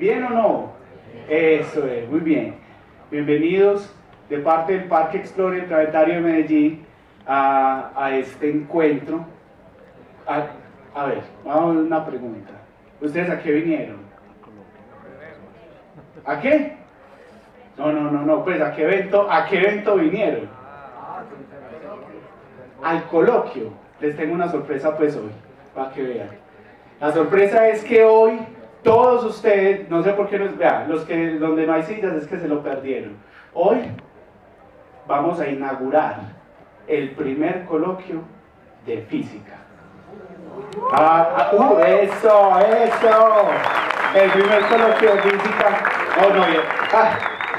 ¿Bien o no? Eso es, muy bien. Bienvenidos de parte del Parque Explore el Planetario de Medellín a este encuentro. A ver, vamos a ver una pregunta. ¿Ustedes a qué vinieron? ¿A qué? No, pues ¿a qué evento vinieron? Al coloquio. Les tengo una sorpresa pues hoy, para que vean. La sorpresa es que hoy todos ustedes, no sé por qué, vean, los que donde no hay sillas es que se lo perdieron. Hoy vamos a inaugurar el primer coloquio de física. Eso. El primer coloquio de física. Oh, no,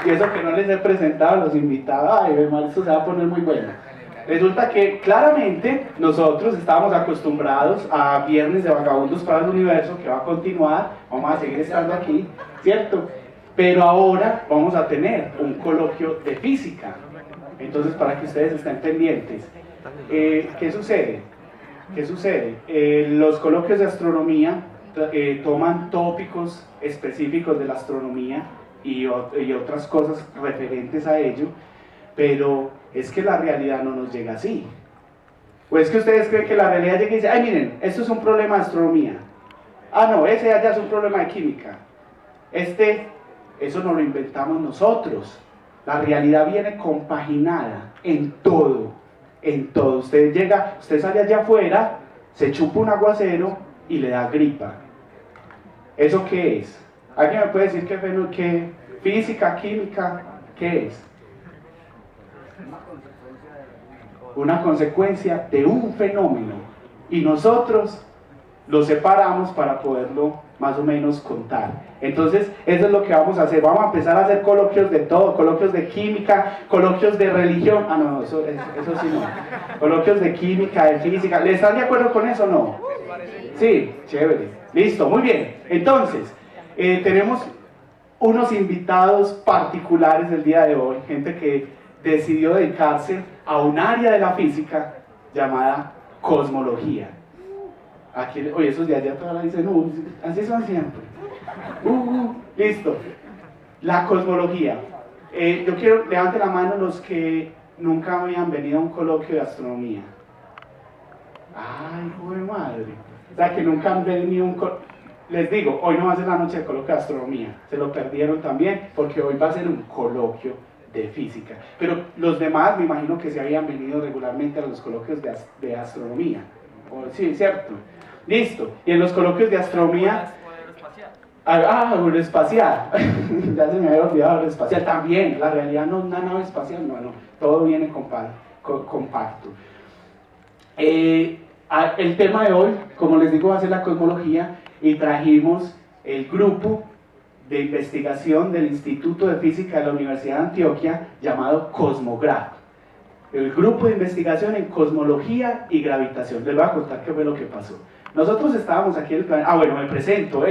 y eso que no les he presentado a los invitados. Ay, esto se va a poner muy bueno. Resulta que claramente nosotros estábamos acostumbrados a Viernes de Vagabundos para el Universo, que va a continuar, vamos a seguir estando aquí, ¿cierto? Pero ahora vamos a tener un coloquio de física. Entonces, para que ustedes estén pendientes, ¿qué sucede? Los coloquios de astronomía toman tópicos específicos de la astronomía y otras cosas referentes a ello, pero es que la realidad no nos llega así. ¿O es que ustedes creen que la realidad llega y dice, ay miren, esto es un problema de astronomía? Ah no, ese allá es un problema de química. Eso no lo inventamos nosotros. La realidad viene compaginada en todo. Usted sale allá afuera, se chupa un aguacero y le da gripa. ¿Eso qué es? ¿Alguien me puede decir qué física, química, qué es? Una consecuencia de un fenómeno, y nosotros lo separamos para poderlo más o menos contar. Entonces eso es lo que vamos a hacer. Vamos a empezar a hacer coloquios de todo, coloquios de química, coloquios de religión. Eso sí no. Coloquios de química, de física. ¿Le están de acuerdo con eso o no? Sí, chévere. Listo, muy bien. Entonces tenemos unos invitados particulares el día de hoy, gente que decidió dedicarse a un área de la física llamada cosmología. Oye, esos de allá todavía dicen, así son siempre. Listo. La cosmología. Yo quiero, levante la mano los que nunca habían venido a un coloquio de astronomía. Ay, joder madre. O sea, que nunca han venido a un coloquio. Les digo, hoy no va a ser la noche de coloquio de astronomía. Se lo perdieron también, porque hoy va a ser un coloquio de física. Pero los demás me imagino que se habían venido regularmente a los coloquios de astronomía. Sí, cierto. Listo. Y en los coloquios de astronomía... aeroespacial. Ya se me había olvidado aeroespacial. También, la realidad no es una nave espacial, no. Todo viene compacto. El tema de hoy, como les digo, va a ser la cosmología, y trajimos el grupo de investigación del Instituto de Física de la Universidad de Antioquia llamado Cosmograf. El grupo de investigación en cosmología y gravitación. Les voy a contar qué fue lo que pasó. Nosotros estábamos aquí en el planeta. Bueno, me presento.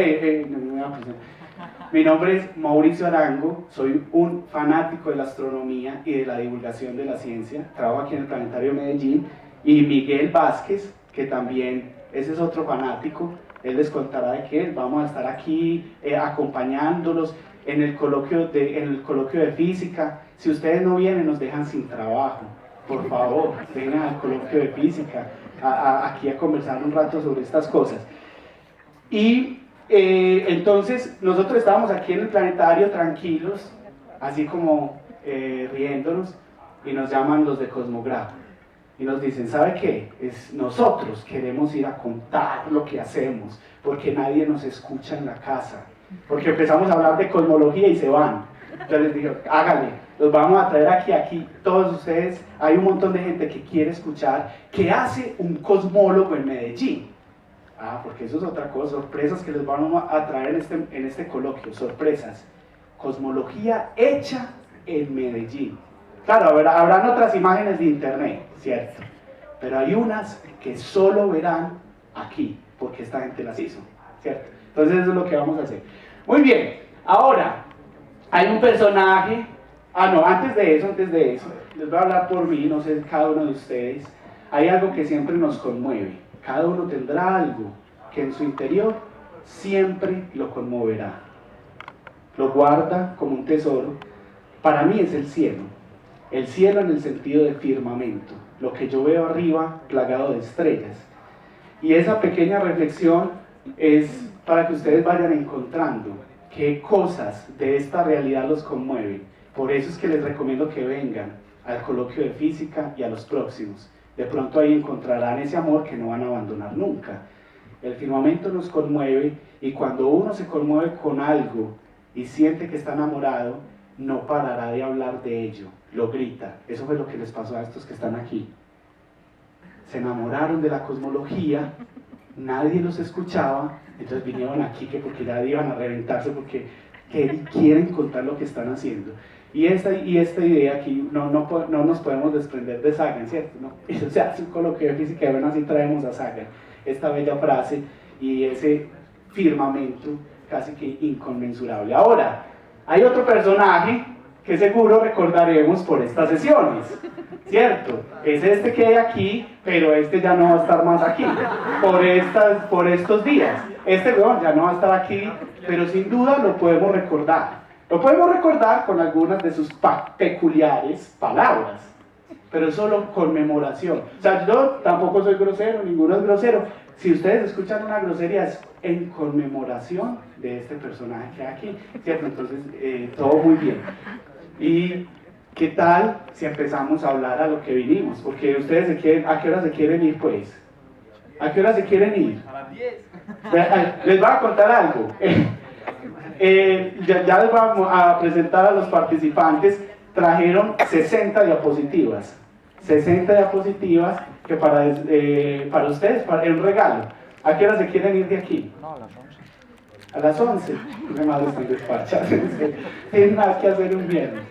Mi nombre es Mauricio Arango, soy un fanático de la astronomía y de la divulgación de la ciencia. Trabajo aquí en el Planetario de Medellín. Y Miguel Vázquez, que también ese es otro fanático. Él les contará de que vamos a estar aquí acompañándolos en el coloquio de física. Si ustedes no vienen, nos dejan sin trabajo. Por favor, vengan al coloquio de física, aquí a conversar un rato sobre estas cosas. Y entonces nosotros estábamos aquí en el planetario tranquilos, así como riéndonos, y nos llaman los de Cosmograf. Y nos dicen, ¿sabe qué? Nosotros queremos ir a contar lo que hacemos, porque nadie nos escucha en la casa. Porque empezamos a hablar de cosmología y se van. Entonces les dije, hágale, los vamos a traer aquí todos ustedes. Hay un montón de gente que quiere escuchar qué hace un cosmólogo en Medellín. Porque eso es otra cosa, sorpresas que les vamos a traer en este coloquio, sorpresas. Cosmología hecha en Medellín. Claro, habrán otras imágenes de internet, ¿cierto? Pero hay unas que solo verán aquí, porque esta gente las hizo, ¿cierto? Entonces eso es lo que vamos a hacer. Muy bien, ahora, hay un personaje... antes de eso, les voy a hablar por mí, no sé, cada uno de ustedes. Hay algo que siempre nos conmueve. Cada uno tendrá algo que en su interior siempre lo conmoverá. lo guarda como un tesoro, para mí es el cielo. El cielo en el sentido de firmamento, lo que yo veo arriba plagado de estrellas. Y esa pequeña reflexión es para que ustedes vayan encontrando qué cosas de esta realidad los conmueven. Por eso es que les recomiendo que vengan al coloquio de física y a los próximos. De pronto ahí encontrarán ese amor que no van a abandonar nunca. El firmamento nos conmueve, y cuando uno se conmueve con algo y siente que está enamorado, no parará de hablar de ello, lo grita. Eso fue lo que les pasó a estos que están aquí. Se enamoraron de la cosmología, nadie los escuchaba, entonces vinieron aquí que porque ya iban a reventarse porque quieren contar lo que están haciendo. Y esta idea aquí no nos podemos desprender de Sagan, ¿cierto? No, eso se hace un coloquio de física y bueno, así traemos a Sagan esta bella frase y ese firmamento casi que inconmensurable. Ahora, hay otro personaje que seguro recordaremos por estas sesiones, ¿cierto? Es este que hay aquí, pero este ya no va a estar más aquí, por estos días. Este ya no va a estar aquí, pero sin duda lo podemos recordar. Lo podemos recordar con algunas de sus peculiares palabras, pero solo conmemoración. O sea, yo tampoco soy grosero, ninguno es grosero. Si ustedes escuchan una grosería es en conmemoración de este personaje que hay aquí, ¿cierto? Entonces, todo muy bien. ¿Y qué tal si empezamos a hablar a lo que vinimos? Porque ustedes ¿a qué hora se quieren ir, pues? ¿A qué hora se quieren ir? A las 10. Les voy a contar algo. Ya les vamos a presentar a los participantes. Trajeron 60 diapositivas. 60 diapositivas que para ustedes es un regalo. ¿A qué hora se quieren ir de aquí? No, a las 11. A las 11. Mi madre está despachada. Tienen nada que hacer un viernes.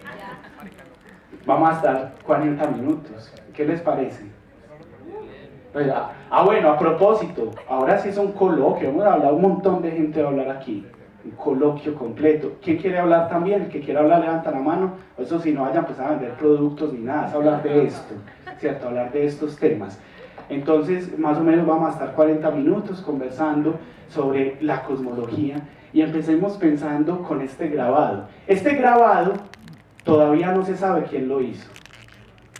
Vamos a estar 40 minutos. ¿Qué les parece? Bueno, a propósito, ahora sí es un coloquio. Vamos a hablar, un montón de gente va a hablar aquí. Un coloquio completo. ¿Quién quiere hablar también? El que quiera hablar levanta la mano. Eso si no vaya a empezar a vender productos ni nada, es hablar de esto, ¿cierto? Hablar de estos temas. Entonces, más o menos vamos a estar 40 minutos conversando sobre la cosmología y empecemos pensando con este grabado. Este grabado todavía no se sabe quién lo hizo.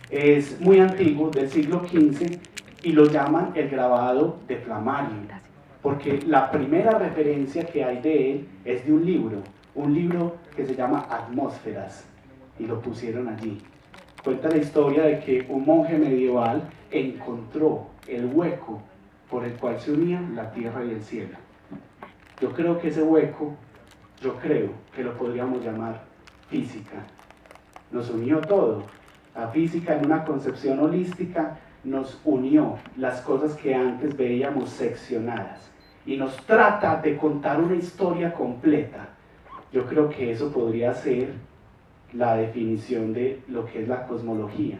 Es muy antiguo, del siglo XV, y lo llaman el grabado de Flammarion, porque la primera referencia que hay de él es de un libro que se llama Atmósferas, y lo pusieron allí. Cuenta la historia de que un monje medieval encontró el hueco por el cual se unían la tierra y el cielo. Yo creo que ese hueco, yo creo que lo podríamos llamar física. Nos unió todo. La física en una concepción holística nos unió las cosas que antes veíamos seccionadas y nos trata de contar una historia completa. Yo creo que eso podría ser la definición de lo que es la cosmología.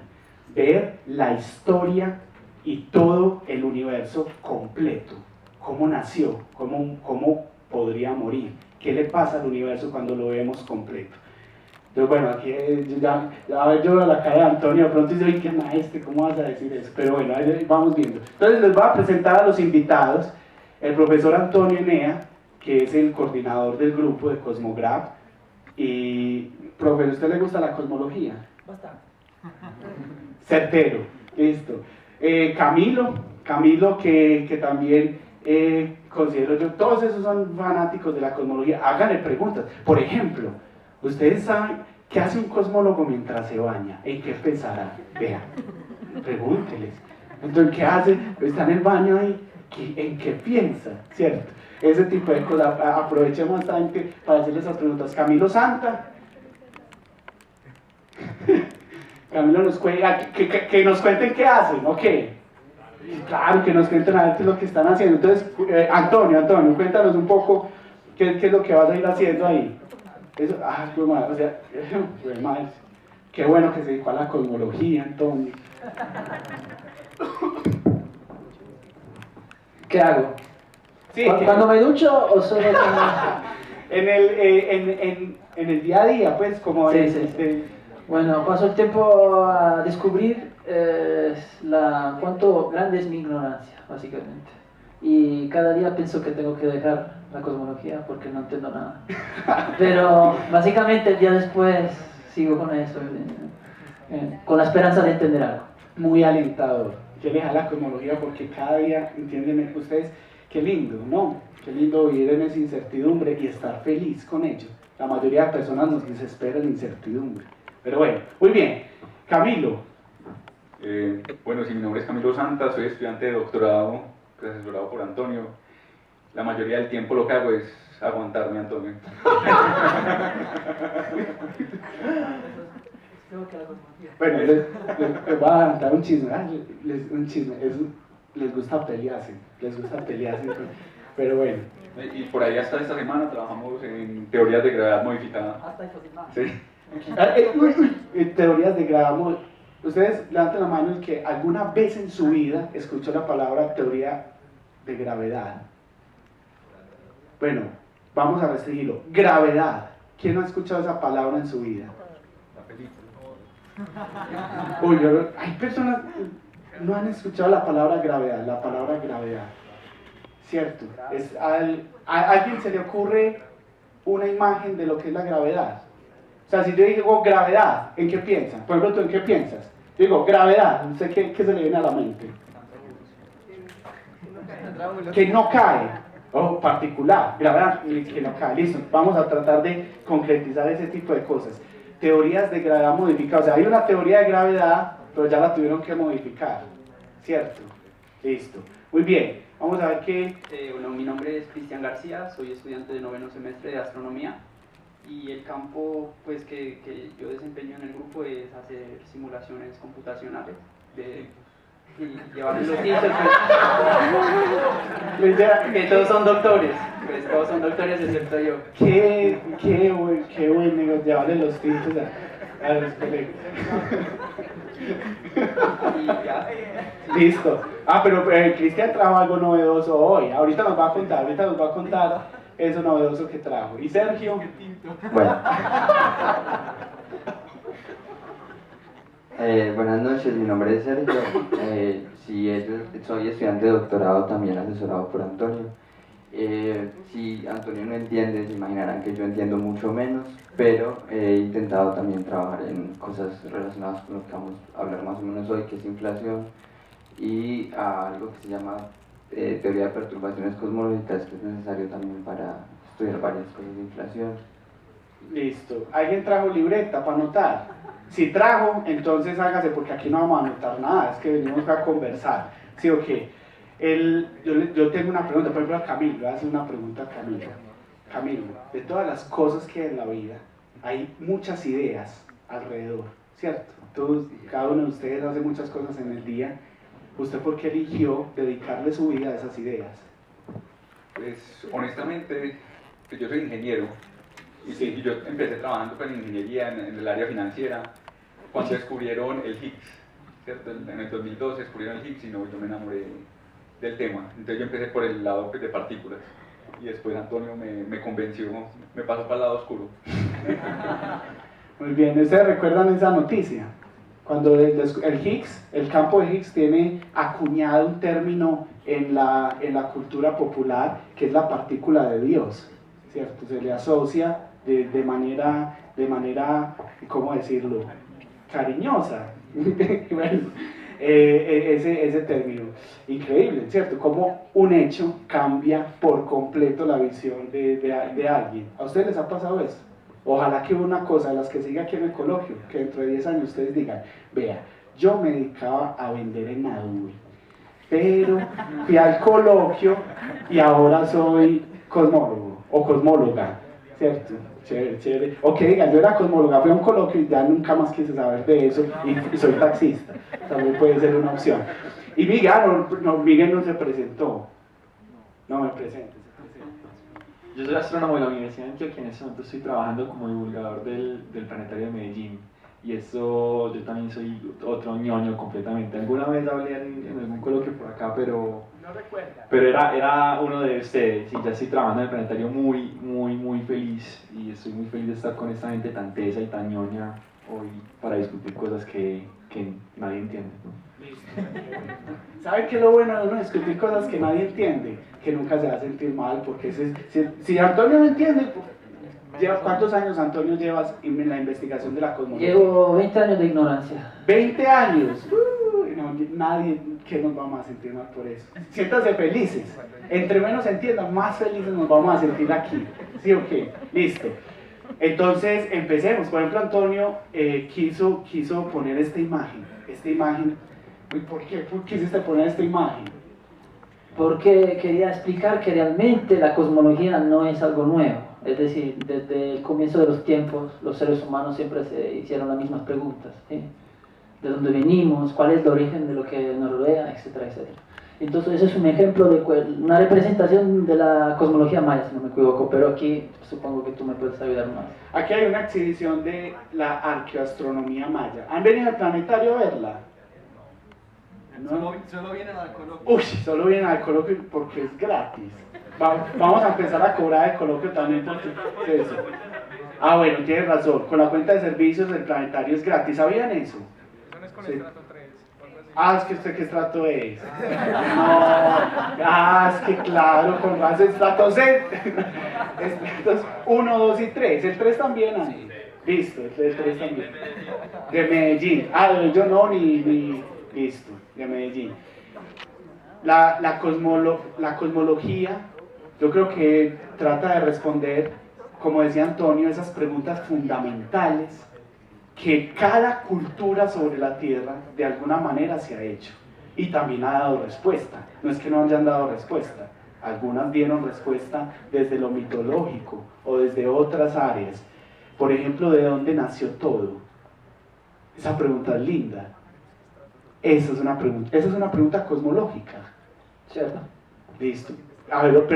Ver la historia y todo el universo completo. Cómo nació, cómo podría morir, qué le pasa al universo cuando lo vemos completo. Entonces, bueno, aquí a ver, yo veo la cara de Antonio, de pronto dice, oye, qué maestro, ¿cómo vas a decir eso? Pero bueno, ahí vamos viendo. Entonces les voy a presentar a los invitados, el profesor Antonio Enea, que es el coordinador del grupo de Cosmograph. Y, profe, ¿a usted le gusta la cosmología? Bastante. Certero, listo. Camilo que también considero yo, todos esos son fanáticos de la cosmología. Háganle preguntas. Por ejemplo, ¿ustedes saben qué hace un cosmólogo mientras se baña? ¿En qué pensará? Vean, pregúnteles. Entonces, ¿qué hace? Está en el baño ahí, ¿en qué piensa? ¿Cierto? Ese tipo de cosas. Aprovechemos bastante para hacerles las preguntas. Camilo Santa. Camilo nos cuenta, que nos cuenten qué hacen, ¿ok? Claro, que nos cuenten a ver qué es lo que están haciendo. Entonces, Antonio, cuéntanos un poco qué es lo que vas a ir haciendo ahí. Eso, pues madre, o sea, pues madre, qué bueno que se dedicó a la cosmología, Antonio. ¿Qué hago? Sí, ¿Cuando me ducho o solo en el día a día, pues, como sí. Bueno, paso el tiempo a descubrir cuánto grande es mi ignorancia, básicamente. y cada día pienso que tengo que dejar la cosmología porque no entiendo nada. Pero básicamente el día después sigo con eso, con la esperanza de entender algo. Muy alentador. Yo le dejar la cosmología porque cada día, entienden ustedes, qué lindo, ¿no? Qué lindo vivir en esa incertidumbre y estar feliz con ello. La mayoría de personas nos desespera la incertidumbre. Pero bueno, muy bien. Camilo. Bueno, sí, mi nombre es Camilo Santa, soy estudiante de doctorado, asesorado por Antonio. La mayoría del tiempo lo que hago es aguantarme, Antonio. Bueno, les voy a adelantar un chisme. Un chisme. Les gusta pelearse. Pero bueno. Y por ahí hasta esta semana trabajamos en teorías de gravedad modificada. Sí. Teorías de gravedad. Ustedes levanten la mano el que alguna vez en su vida escuchó la palabra teoría de gravedad. Bueno, vamos a restringirlo. Gravedad. ¿Quién no ha escuchado esa palabra en su vida? Uy, hay personas que no han escuchado la palabra gravedad, ¿cierto? ¿A alguien se le ocurre una imagen de lo que es la gravedad? O sea, si yo digo gravedad, ¿en qué piensan? Por ejemplo, ¿tú en qué piensas? Yo digo gravedad, no sé qué se le viene a la mente. Que no cae, particular, gravedad que no cae, listo, vamos a tratar de concretizar ese tipo de cosas. Teorías de gravedad modificadas, o sea, hay una teoría de gravedad, pero ya la tuvieron que modificar, ¿cierto? Listo, muy bien, vamos a ver qué... Bueno, mi nombre es Cristian García, soy estudiante de noveno semestre de astronomía y el campo pues, que yo desempeño en el grupo es hacer simulaciones computacionales y llevarles los títulos, que todos son doctores, pues todos son doctores excepto yo. Qué buen negocio, llevarle los títulos a los colegas. Y ya. Listo. Pero Cristian trajo algo novedoso hoy. Ahorita nos va a contar eso novedoso que trajo. ¿Y Sergio? Bueno. Buenas noches, mi nombre es Sergio. Soy estudiante de doctorado también asesorado por Antonio. Si Antonio no entiende, se imaginarán que yo entiendo mucho menos, pero he intentado también trabajar en cosas relacionadas con lo que vamos a hablar más o menos hoy, que es inflación, y algo que se llama teoría de perturbaciones cosmológicas, que es necesario también para estudiar varias cosas de inflación. Listo. ¿Alguien trajo libreta para anotar? Si trajo, entonces hágase, porque aquí no vamos a anotar nada, es que venimos a conversar. ¿Sí o qué? Yo tengo una pregunta, por ejemplo a Camilo, voy a hacer una pregunta a Camilo. Camilo, de todas las cosas que hay en la vida, hay muchas ideas alrededor, ¿cierto? Cada uno de ustedes hace muchas cosas en el día. ¿Usted por qué eligió dedicarle su vida a esas ideas? Pues honestamente, pues yo soy ingeniero y yo empecé trabajando con ingeniería en el área financiera cuando descubrieron el Higgs, ¿cierto? En el 2012 descubrieron el Higgs y yo me enamoré del tema. Entonces yo empecé por el lado de partículas y después Antonio me convenció, me pasó para el lado oscuro. Muy bien, ¿ustedes recuerdan esa noticia? Cuando el Higgs, el campo de Higgs tiene acuñado un término en la cultura popular que es la partícula de Dios, ¿cierto? Se le asocia de manera, ¿cómo decirlo? Cariñosa. Bueno, ese término. Increíble, ¿cierto? Cómo un hecho cambia por completo la visión de alguien. ¿A ustedes les ha pasado eso? Ojalá que una cosa de las que siga aquí en el coloquio, que dentro de 10 años ustedes digan, vea, yo me dedicaba a vender en Adul, pero fui al coloquio y ahora soy cosmólogo o cosmóloga, ¿cierto? Chévere, chévere. O que digan, yo era cosmóloga, fui a un coloquio y ya nunca más quise saber de eso y soy taxista. También puede ser una opción. Y Miguel no se presentó. No me presentes. Yo soy astrónomo de la Universidad de Antioquia, en este momento estoy trabajando como divulgador del Planetario de Medellín. Y eso, yo también soy otro ñoño completamente. Alguna vez hablé en algún coloquio por acá, pero No recuerda. pero era uno de ustedes. Y ya estoy trabajando en el Planetario muy feliz. Y estoy muy feliz de estar con esta gente tan tesa y tan ñoña hoy para discutir cosas que nadie entiende, ¿no? ¿Sabe qué es lo bueno de uno discutir cosas que nadie entiende? Que nunca se va a sentir mal, porque si Antonio no entiende, ¿cuántos años, Antonio, llevas en la investigación de la cosmología? Llevo 20 años de ignorancia. 20 años. No, nadie que nos vamos a sentir mal por eso. Siéntanse felices. Entre menos entiendan, más felices nos vamos a sentir aquí. ¿Sí o qué? Listo. Entonces, empecemos. Por ejemplo, Antonio quiso poner esta imagen. Uy, ¿por qué quisiste poner esta imagen? Porque quería explicar que realmente la cosmología no es algo nuevo. Es decir, desde el comienzo de los tiempos, los seres humanos siempre se hicieron las mismas preguntas, ¿sí? De dónde venimos, cuál es el origen de lo que nos rodea, etcétera, etcétera. Entonces, ese es un ejemplo de una representación de la cosmología maya, si no me equivoco, pero aquí supongo que tú me puedes ayudar más. Aquí hay una exhibición de la arqueoastronomía maya. ¿Han venido al planetario a verla? ¿No? Solo vienen al coloquio. Uy, solo vienen al coloquio porque es gratis. Vamos a empezar a cobrar el coloquio también porque eso. Ah, bueno, tienes razón. Con la cuenta de servicios del planetario es gratis. ¿Sabían eso? Eso no es con Sí. el estrato 3. Ah, es que usted qué estrato es. No, es que claro, con razón estrato C. Estratos 1, 2 y 3. El 3 también hay. Listo, el 3 también. De Medellín. Ah, yo no, ni listo, de Medellín. La cosmología, yo creo que trata de responder, como decía Antonio, esas preguntas fundamentales que cada cultura sobre la Tierra de alguna manera se ha hecho y también ha dado respuesta. No es que no hayan dado respuesta, algunas dieron respuesta desde lo mitológico o desde otras áreas. Por ejemplo, ¿de dónde nació todo? Esa pregunta es linda. Esa es una pregunta cosmológica. ¿Cierto? Listo. A ver,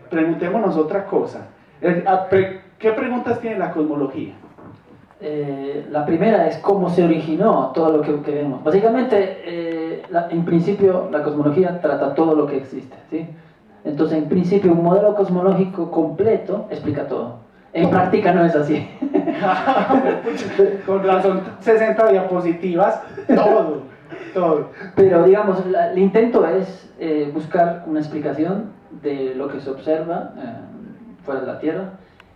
preguntémonos otra cosa. ¿Qué preguntas tiene la cosmología? La primera es cómo se originó todo lo que vemos. Básicamente, en principio, la cosmología trata todo lo que existe, ¿sí? Entonces, en principio, un modelo cosmológico completo explica todo. En práctica no es así. Con razón, 60 diapositivas, todo. Pero, digamos, el intento es buscar una explicación de lo que se observa fuera de la Tierra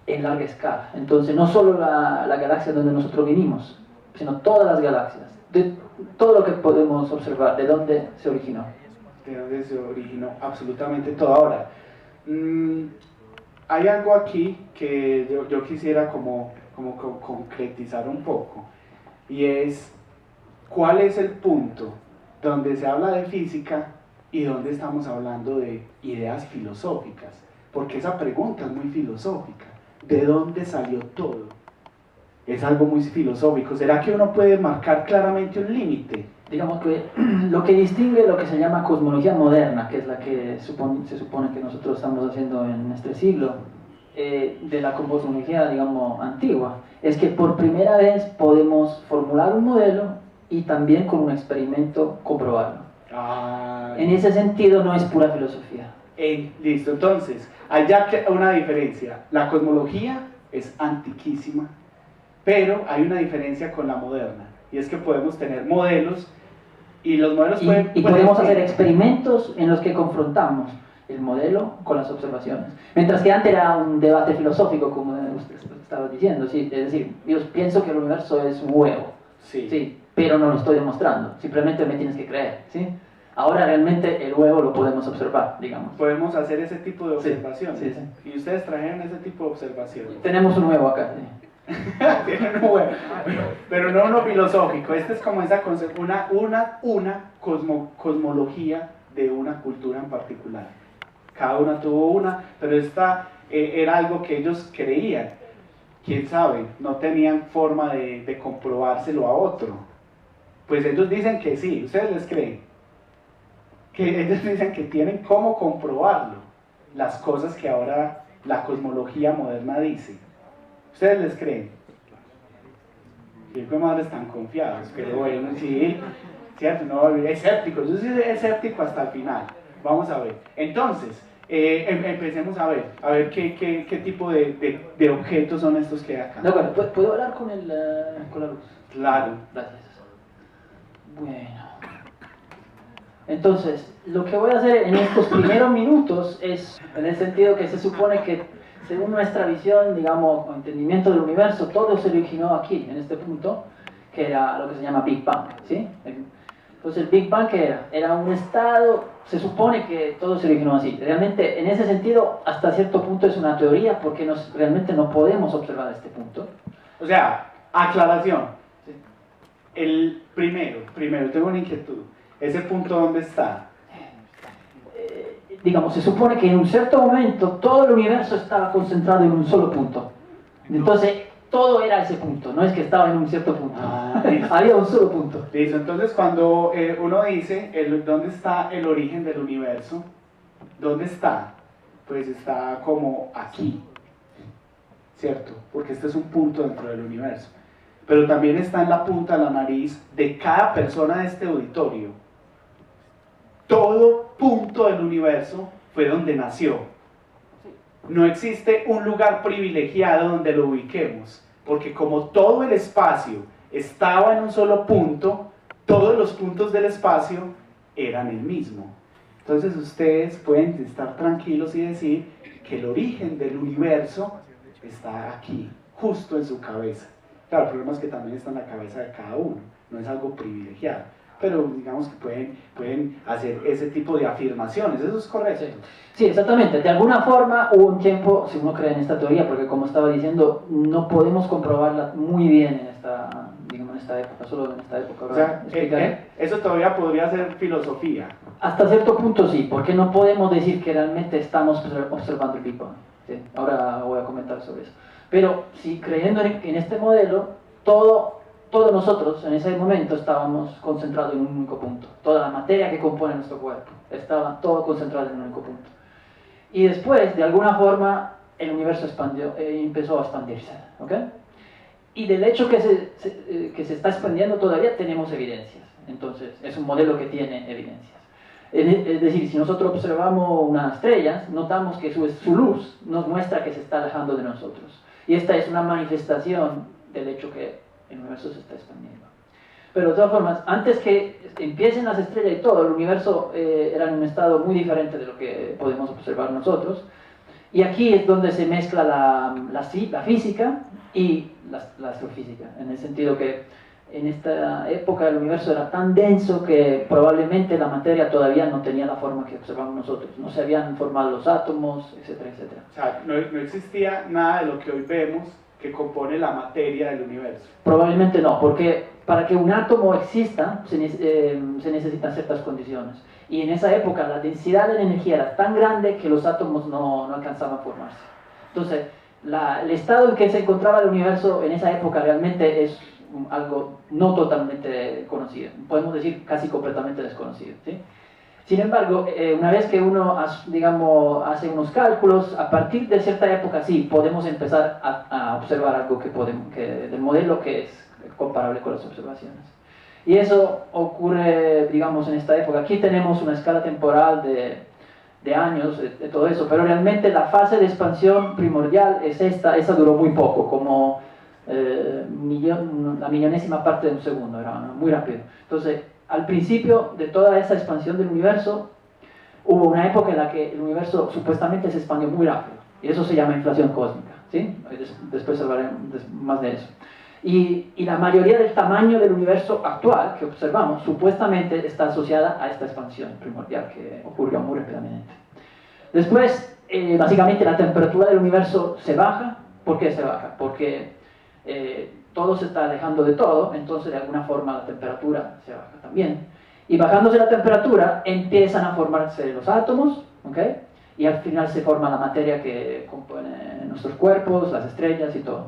en larga escala. Entonces, no solo la galaxia donde nosotros vinimos, sino todas las galaxias, de todo lo que podemos observar, de dónde se originó. De dónde se originó absolutamente todo. Ahora, hay algo aquí que yo quisiera como concretizar un poco, y es, ¿cuál es el punto donde se habla de física y donde estamos hablando de ideas filosóficas? Porque esa pregunta es muy filosófica. ¿De dónde salió todo? Es algo muy filosófico. ¿Será que uno puede marcar claramente un límite? Digamos que lo que distingue lo que se llama cosmología moderna, que es la que se supone que nosotros estamos haciendo en este siglo, de la cosmología, digamos, antigua, es que por primera vez podemos formular un modelo y también con un experimento comprobarlo. En ese sentido no es pura filosofía. Listo, entonces, hay ya una diferencia. La cosmología es antiquísima, pero hay una diferencia con la moderna, y es que podemos tener modelos, y los modelos y podemos hacer experimentos en los que confrontamos el modelo con las observaciones. Mientras que antes era un debate filosófico, como usted estaba diciendo, ¿sí? Es decir, yo pienso que el universo es un huevo, sí, pero no lo estoy demostrando, simplemente me tienes que creer, ¿sí? Ahora realmente el huevo lo podemos observar, digamos. Podemos hacer ese tipo de observaciones. Sí, sí. Y ustedes trajeron ese tipo de observaciones. Tenemos un huevo acá, sí. Tienen un huevo, pero no uno filosófico. Este es como esa una cosmología de una cultura en particular. Cada una tuvo una, pero esta era algo que ellos creían. Quién sabe, no tenían forma de comprobárselo a otro. Pues ellos dicen que sí, ¿ustedes les creen? Que ellos dicen que tienen cómo comprobarlo, las cosas que ahora la cosmología moderna dice. ¿Ustedes les creen? Siempre madres tan confiados, pero bueno, sí, cierto, no, escépticos, yo soy escéptico hasta el final. Vamos a ver. Entonces, empecemos a ver qué tipo de objetos son estos que hay acá. No, bueno, ¿puedo hablar con la luz? Claro. Gracias. Bueno, Entonces, lo que voy a hacer en estos primeros minutos es, en el sentido que se supone que, según nuestra visión, digamos, o entendimiento del universo, todo se originó aquí, en este punto, que era lo que se llama Big Bang, ¿sí? Entonces, el Big Bang, ¿qué era? Era un estado, se supone que todo se originó así. Realmente, en ese sentido, hasta cierto punto es una teoría, porque realmente no podemos observar este punto. O sea, aclaración. Sí. El primero, tengo una inquietud. ¿Ese punto dónde está? Digamos, se supone que en un cierto momento todo el universo estaba concentrado en un solo punto. Entonces, todo era ese punto, no es que estaba en un cierto punto. Había un solo punto. Listo, entonces cuando uno dice dónde está el origen del universo, ¿dónde está? Pues está como aquí, ¿cierto? Porque este es un punto dentro del universo. Pero también está en la punta de la nariz de cada persona de este auditorio. Todo punto del universo fue donde nació. No existe un lugar privilegiado donde lo ubiquemos, porque como todo el espacio estaba en un solo punto, todos los puntos del espacio eran el mismo. Entonces ustedes pueden estar tranquilos y decir que el origen del universo está aquí, justo en su cabeza. Claro, el problema es que también está en la cabeza de cada uno, no es algo privilegiado. Pero digamos que pueden hacer ese tipo de afirmaciones, ¿eso es correcto? Sí, exactamente. De alguna forma hubo un tiempo, si uno cree en esta teoría, porque como estaba diciendo, no podemos comprobarla muy bien en esta, digamos, en esta época, solo en esta época. O sea, eso todavía podría ser filosofía. Hasta cierto punto sí, porque no podemos decir que realmente estamos observando el Big Bang. ¿Sí? Ahora voy a comentar sobre eso. Pero si creyendo en este modelo, todos nosotros en ese momento estábamos concentrados en un único punto. Toda la materia que compone nuestro cuerpo estaba todo concentrado en un único punto. Y después, de alguna forma, el universo empezó a expandirse. ¿Okay? Y del hecho que se está expandiendo todavía tenemos evidencias. Entonces, es un modelo que tiene evidencias. Es decir, si nosotros observamos una estrella, notamos que su luz nos muestra que se está alejando de nosotros. Y esta es una manifestación del hecho que el universo se está expandiendo. Pero de todas formas, antes que empiecen las estrellas y todo, el universo era en un estado muy diferente de lo que podemos observar nosotros. Y aquí es donde se mezcla la física y la astrofísica, en el sentido que en esta época el universo era tan denso que probablemente la materia todavía no tenía la forma que observamos nosotros. No se habían formado los átomos, etcétera, etcétera. O sea, no existía nada de lo que hoy vemos que compone la materia del universo. Probablemente no, porque para que un átomo exista se necesitan ciertas condiciones. Y en esa época la densidad de la energía era tan grande que los átomos no alcanzaban a formarse. Entonces, el estado en que se encontraba el universo en esa época realmente es algo no totalmente conocido. Podemos decir casi completamente desconocido. ¿Sí? Sin embargo, una vez que uno digamos, hace unos cálculos, a partir de cierta época sí podemos empezar a observar algo del modelo que es comparable con las observaciones. Y eso ocurre, digamos, en esta época. Aquí tenemos una escala temporal de años, de todo eso, pero realmente la fase de expansión primordial es esa duró muy poco, como la millonésima parte de un segundo, era muy rápido. Entonces, al principio de toda esa expansión del universo, hubo una época en la que el universo supuestamente se expandió muy rápido, y eso se llama inflación cósmica, ¿sí? Después hablaremos más de eso. Y la mayoría del tamaño del universo actual que observamos, supuestamente está asociada a esta expansión primordial que ocurrió muy rápidamente. Después, básicamente la temperatura del universo se baja. ¿Por qué se baja? Porque todo se está alejando de todo, entonces de alguna forma la temperatura se baja también. Y bajándose la temperatura empiezan a formarse los átomos, ¿okay? Y al final se forma la materia que compone nuestros cuerpos, las estrellas y todo.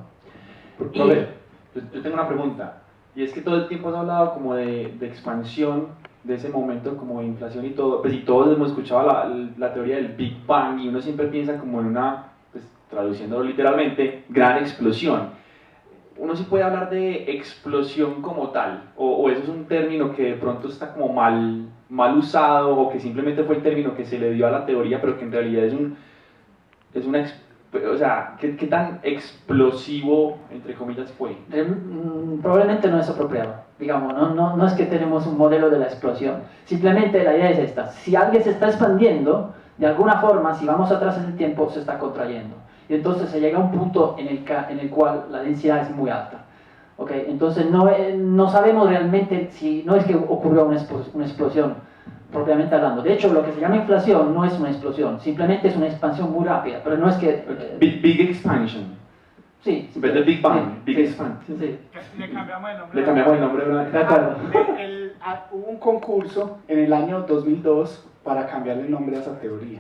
Yo tengo una pregunta, y es que todo el tiempo has hablado como de expansión, de ese momento como de inflación y todo, pues y todos hemos escuchado la teoría del Big Bang, y uno siempre piensa como en una, pues traduciéndolo literalmente, gran explosión. Uno sí puede hablar de explosión como tal, o eso es un término que de pronto está como mal usado, o que simplemente fue el término que se le dio a la teoría, pero que en realidad O sea, ¿qué tan explosivo, entre comillas, fue? Probablemente no es apropiado. Digamos, no es que tenemos un modelo de la explosión. Simplemente la idea es esta. Si alguien se está expandiendo, de alguna forma, si vamos atrás en el tiempo, se está contrayendo. Y entonces se llega a un punto en el cual la densidad es muy alta. ¿Okay? Entonces no sabemos realmente si no es que ocurrió una explosión propiamente hablando. De hecho, lo que se llama inflación no es una explosión, simplemente es una expansión muy rápida, pero no es que... Big expansion. Sí. En vez de Big Bang, sí, Big sí, Expansion. sí. Le cambiamos el nombre. Le cambiamos el nombre De acuerdo. Hubo un concurso en el año 2002 para cambiarle el nombre a esa teoría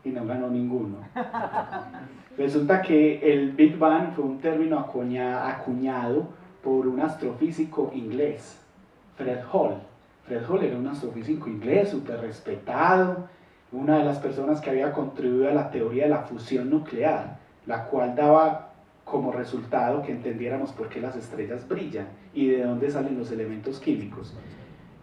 y no ganó ninguno. Resulta que el Big Bang fue un término acuñado por un astrofísico inglés, Fred Hall. Fred Hall era un astrofísico inglés súper respetado, una de las personas que había contribuido a la teoría de la fusión nuclear, la cual daba como resultado que entendiéramos por qué las estrellas brillan y de dónde salen los elementos químicos.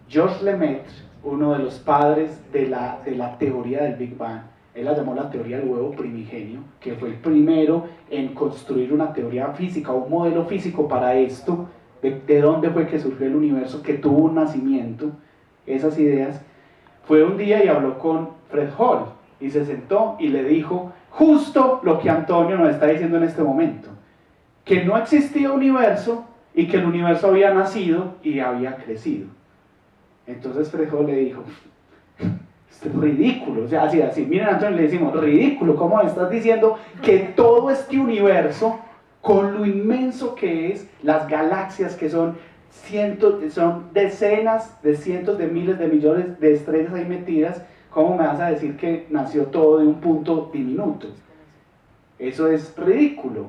Georges Lemaitre, uno de los padres de la teoría del Big Bang, él la llamó la teoría del huevo primigenio, que fue el primero en construir una teoría física, un modelo físico para esto, de dónde fue que surgió el universo, que tuvo un nacimiento, esas ideas. Fue un día y habló con Fred Hall, y se sentó y le dijo justo lo que Antonio nos está diciendo en este momento, que no existía universo y que el universo había nacido y había crecido. Entonces Fred Hall le dijo, es ridículo, o sea, así, miren Antonio, le decimos, ridículo, ¿cómo me estás diciendo que todo este universo, con lo inmenso que es, las galaxias que son decenas de cientos de miles de millones de estrellas ahí metidas, ¿cómo me vas a decir que nació todo de un punto diminuto? Eso es ridículo,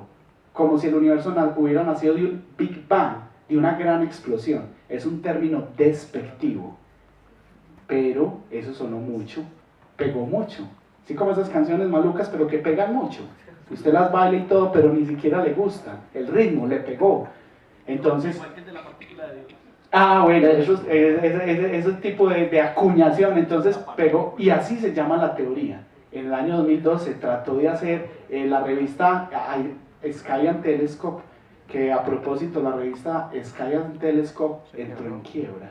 como si el universo hubiera nacido de un Big Bang, de una gran explosión. Es un término despectivo, pero eso sonó mucho, pegó mucho. Así como esas canciones malucas, pero que pegan mucho. Usted las baila y todo, pero ni siquiera le gusta. El ritmo le pegó. Entonces... bueno, ese tipo de acuñación, entonces pegó, y así se llama la teoría. En el año 2002 se trató de hacer la revista Sky and Telescope, que a propósito la revista Sky and Telescope entró en quiebra.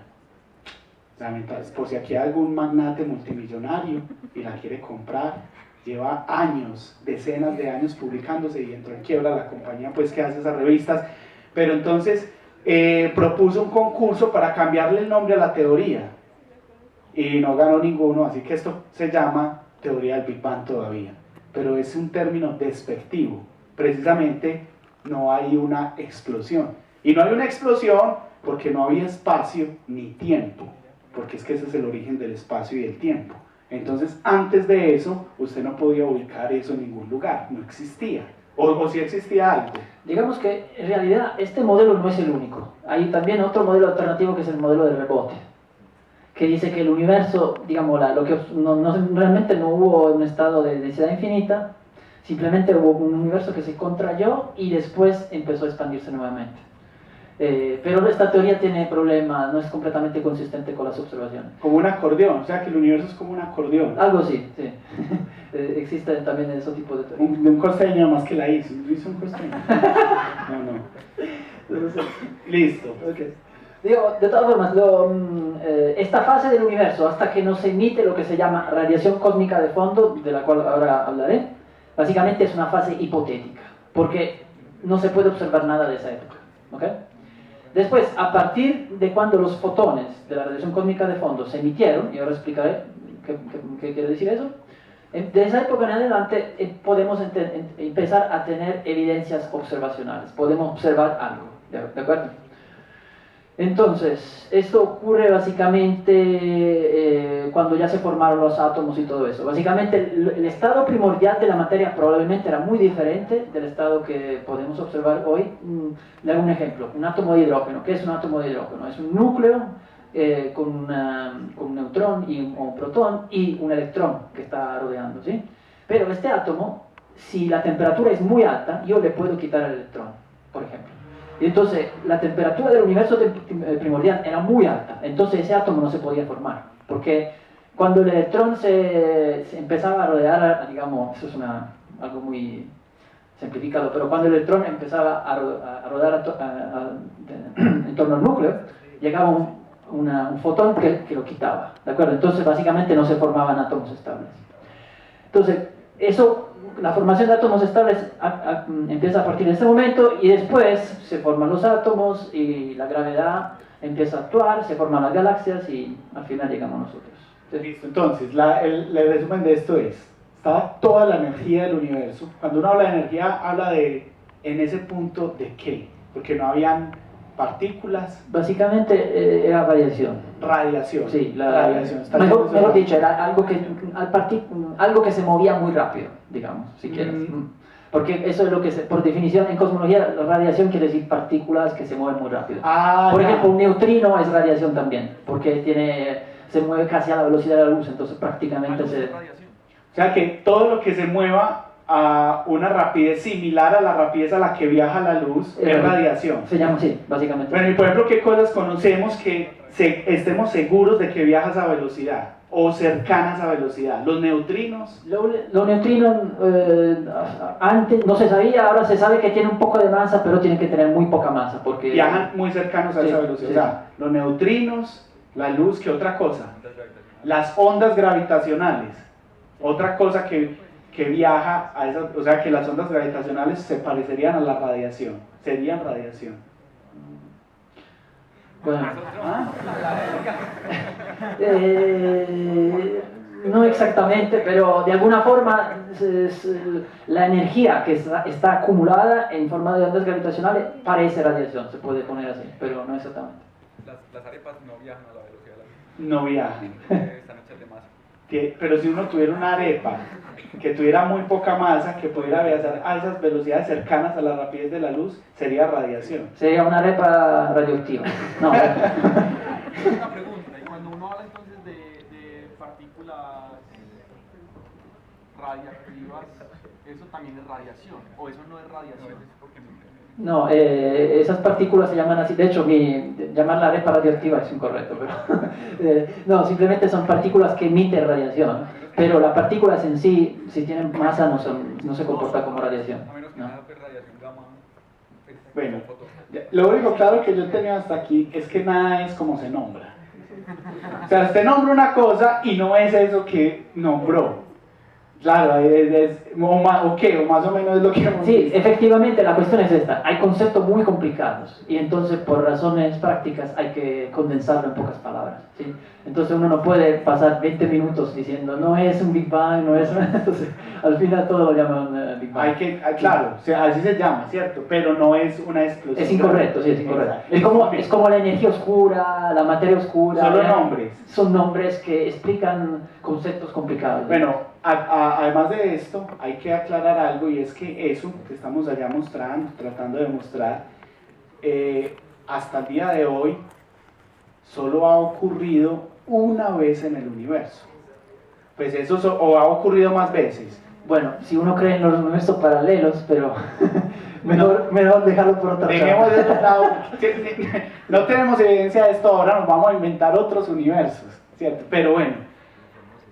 Por si aquí hay algún magnate multimillonario y la quiere comprar, lleva años, decenas de años publicándose y entró en quiebra la compañía pues que hace esas revistas. Pero entonces propuso un concurso para cambiarle el nombre a la teoría y no ganó ninguno, así que esto se llama teoría del Big Bang todavía, pero es un término despectivo. Precisamente no hay una explosión, y no hay una explosión porque no había espacio ni tiempo, porque es que ese es el origen del espacio y del tiempo. Entonces antes de eso usted no podía ubicar eso en ningún lugar, no existía, o si existía algo. Digamos que en realidad este modelo no es el único. Hay también otro modelo alternativo que es el modelo de rebote, que dice que el universo, digamos, realmente no hubo un estado de densidad infinita, simplemente hubo un universo que se contrayó y después empezó a expandirse nuevamente. Pero esta teoría tiene problemas, no es completamente consistente con las observaciones. Como un acordeón, o sea que el universo es como un acordeón. Algo así, sí. Existen también esos tipos de teorías. Un costeño más que la hizo un costeño. No. Listo. Okay. Digo, de todas formas, esta fase del universo, hasta que nos emite lo que se llama radiación cósmica de fondo, de la cual ahora hablaré, básicamente es una fase hipotética, porque no se puede observar nada de esa época. ¿Okay? Después, a partir de cuando los fotones de la radiación cósmica de fondo se emitieron, y ahora explicaré qué quiere decir eso, de esa época en adelante podemos empezar a tener evidencias observacionales, podemos observar algo, ¿de acuerdo? Entonces, esto ocurre básicamente cuando ya se formaron los átomos y todo eso. Básicamente, el estado primordial de la materia probablemente era muy diferente del estado que podemos observar hoy. Le hago un ejemplo, un átomo de hidrógeno. ¿Qué es un átomo de hidrógeno? Es un núcleo con un neutrón y un protón y un electrón que está rodeando, ¿sí? Pero este átomo, si la temperatura es muy alta, yo le puedo quitar el electrón, por ejemplo. Y entonces la temperatura del universo primordial era muy alta, entonces ese átomo no se podía formar, porque cuando el electrón se empezaba a rodear, digamos, eso es una algo muy simplificado, pero cuando el electrón empezaba a rodar en torno al núcleo, llegaba un fotón que lo quitaba, ¿de acuerdo? Entonces básicamente no se formaban átomos estables. Entonces, la formación de átomos estables empieza a partir de ese momento y después se forman los átomos y la gravedad empieza a actuar, se forman las galaxias y al final llegamos nosotros. Listo, entonces, el resumen de esto estaba toda la energía del universo. Cuando uno habla de energía, habla de, en ese punto, ¿de qué? Porque no habían partículas. Básicamente era radiación. Radiación. Sí, radiación. Mejor dicho, era algo que se movía muy rápido, digamos, si quieres. Porque eso es lo que, por definición en cosmología, la radiación quiere decir partículas que se mueven muy rápido. Por ejemplo, un neutrino es radiación también, porque se mueve casi a la velocidad de la luz, entonces prácticamente se... O sea que todo lo que se mueva a una rapidez similar a la rapidez a la que viaja la luz es radiación. Se llama así, básicamente. Bueno, y por ejemplo, ¿qué cosas conocemos que estemos seguros de que viaja a esa velocidad o cercanas a velocidad? Los neutrinos. Los neutrinos antes no se sabía, ahora se sabe que tienen un poco de masa, pero tienen que tener muy poca masa porque viajan muy cercanos a esa velocidad. Sí. O sea, los neutrinos, la luz, ¿qué otra cosa? Las ondas gravitacionales, otra cosa que viaja a esas, o sea que las ondas gravitacionales se parecerían a la radiación, serían radiación. Bueno. No exactamente, pero de alguna forma la energía que está acumulada en forma de ondas gravitacionales parece radiación, se puede poner así, pero no exactamente. Las arepas no viajan a la velocidad de la luz. No viajan. Están hechas de masa. Pero si uno tuviera una arepa que tuviera muy poca masa, que pudiera viajar a esas velocidades cercanas a la rapidez de la luz, sería radiación. Sería una arepa radioactiva. No. Una pregunta, y cuando uno habla entonces de partículas radiactivas, ¿eso también es radiación? ¿O eso no es radiación? No, esas partículas se llaman así, de hecho llamarla arepa radioactiva es incorrecto, pero no, simplemente son partículas que emiten radiación, pero las partículas en sí, si tienen masa, no se comportan como radiación. A menos que ¿no? nada, pues radiación gamma. Bueno, lo único claro que yo tenía hasta aquí es que nada es como se nombra. O sea, usted nombra una cosa y no es eso que nombró. Claro, o más o menos es lo que hemos Sí, visto. efectivamente la cuestión es esta, hay conceptos muy complicados y entonces por razones prácticas hay que condensarlo en pocas palabras, ¿sí? Entonces uno no puede pasar 20 minutos diciendo no es un Big Bang, no es... Entonces al final todo lo llaman Big Bang. Claro, o sea, así se llama, ¿cierto? Pero no es una explosión. Es incorrecto, sí, es incorrecto. Exacto. Es como la energía oscura, la materia oscura. Solo nombres. Son nombres que explican conceptos complicados. Bueno, además de esto, hay que aclarar algo y es que eso que estamos allá tratando de mostrar, hasta el día de hoy, solo ha ocurrido una vez en el universo. Pues eso o ha ocurrido más veces. Bueno, si uno cree en los universos paralelos, pero mejor dejarlo por otra Dejemos de lado. No tenemos evidencia de esto ahora, nos vamos a inventar otros universos, ¿cierto? Pero bueno,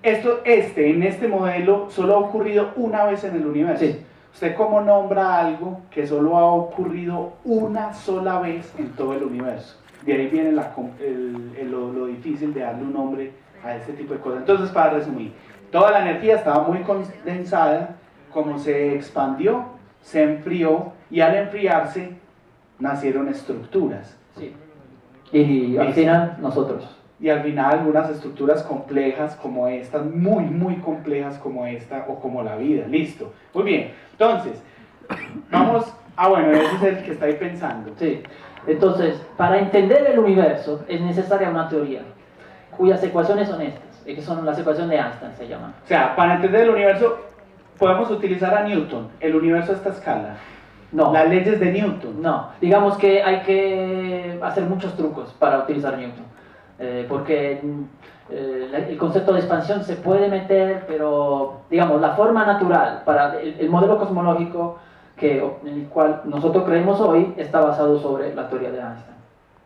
en este modelo solo ha ocurrido una vez en el universo. Sí. ¿Usted cómo nombra algo que solo ha ocurrido una sola vez en todo el universo? De ahí viene lo difícil de darle un nombre a este tipo de cosas. Entonces, para resumir, toda la energía estaba muy condensada, como se expandió, se enfrió, y al enfriarse nacieron estructuras. Sí. Y al final nosotros. Y al final algunas estructuras complejas como estas, muy muy complejas como esta o como la vida. Listo. Muy bien. Entonces, vamos... bueno, ese es el que está ahí pensando. Sí. Entonces, para entender el universo es necesaria una teoría, cuyas ecuaciones son estas, que son las ecuaciones de Einstein, se llaman. O sea, para entender el universo podemos utilizar a Newton, el universo a esta escala. No. Las leyes de Newton. No, digamos que hay que hacer muchos trucos para utilizar Newton, porque el concepto de expansión se puede meter, pero digamos, la forma natural para el modelo cosmológico en el cual nosotros creemos hoy está basado sobre la teoría de Einstein,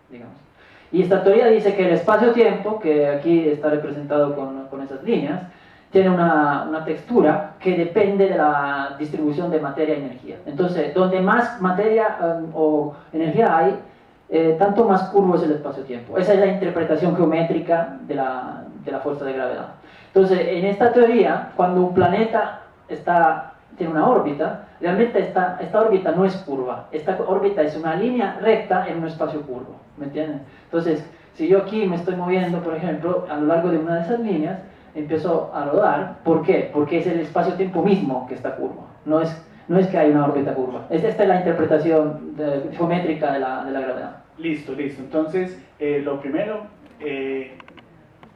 digamos. Y esta teoría dice que el espacio-tiempo, que aquí está representado con esas líneas, tiene una textura que depende de la distribución de materia y energía. Entonces, donde más materia o energía hay, tanto más curvo es el espacio-tiempo. Esa es la interpretación geométrica de la fuerza de gravedad. Entonces, en esta teoría, cuando un planeta tiene una órbita, realmente esta órbita no es curva. Esta órbita es una línea recta en un espacio curvo. ¿Me entienden? Entonces, si yo aquí me estoy moviendo, por ejemplo, a lo largo de una de esas líneas, empiezo a rodar. ¿Por qué? Porque es el espacio-tiempo mismo que está curvo. No es que hay una órbita curva. Esta es la interpretación geométrica de la gravedad. Listo. Entonces, lo primero,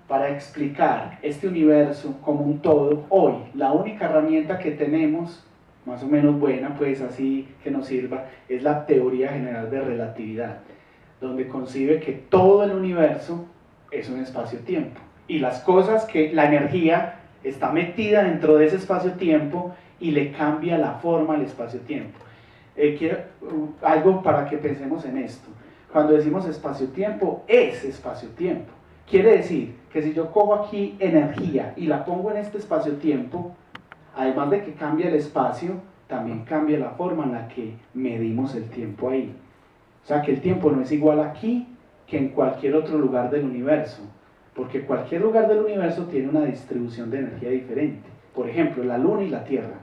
para explicar este universo como un todo, hoy la única herramienta que tenemos, más o menos buena, pues así que nos sirva, es la teoría general de relatividad, donde concibe que todo el universo es un espacio-tiempo y las cosas la energía está metida dentro de ese espacio-tiempo y le cambia la forma al espacio-tiempo. Quiero algo para que pensemos en esto. Cuando decimos espacio-tiempo, es espacio-tiempo. Quiere decir que si yo cojo aquí energía y la pongo en este espacio-tiempo, además de que cambia el espacio, también cambia la forma en la que medimos el tiempo ahí. O sea que el tiempo no es igual aquí que en cualquier otro lugar del universo, porque cualquier lugar del universo tiene una distribución de energía diferente. Por ejemplo, la Luna y la Tierra.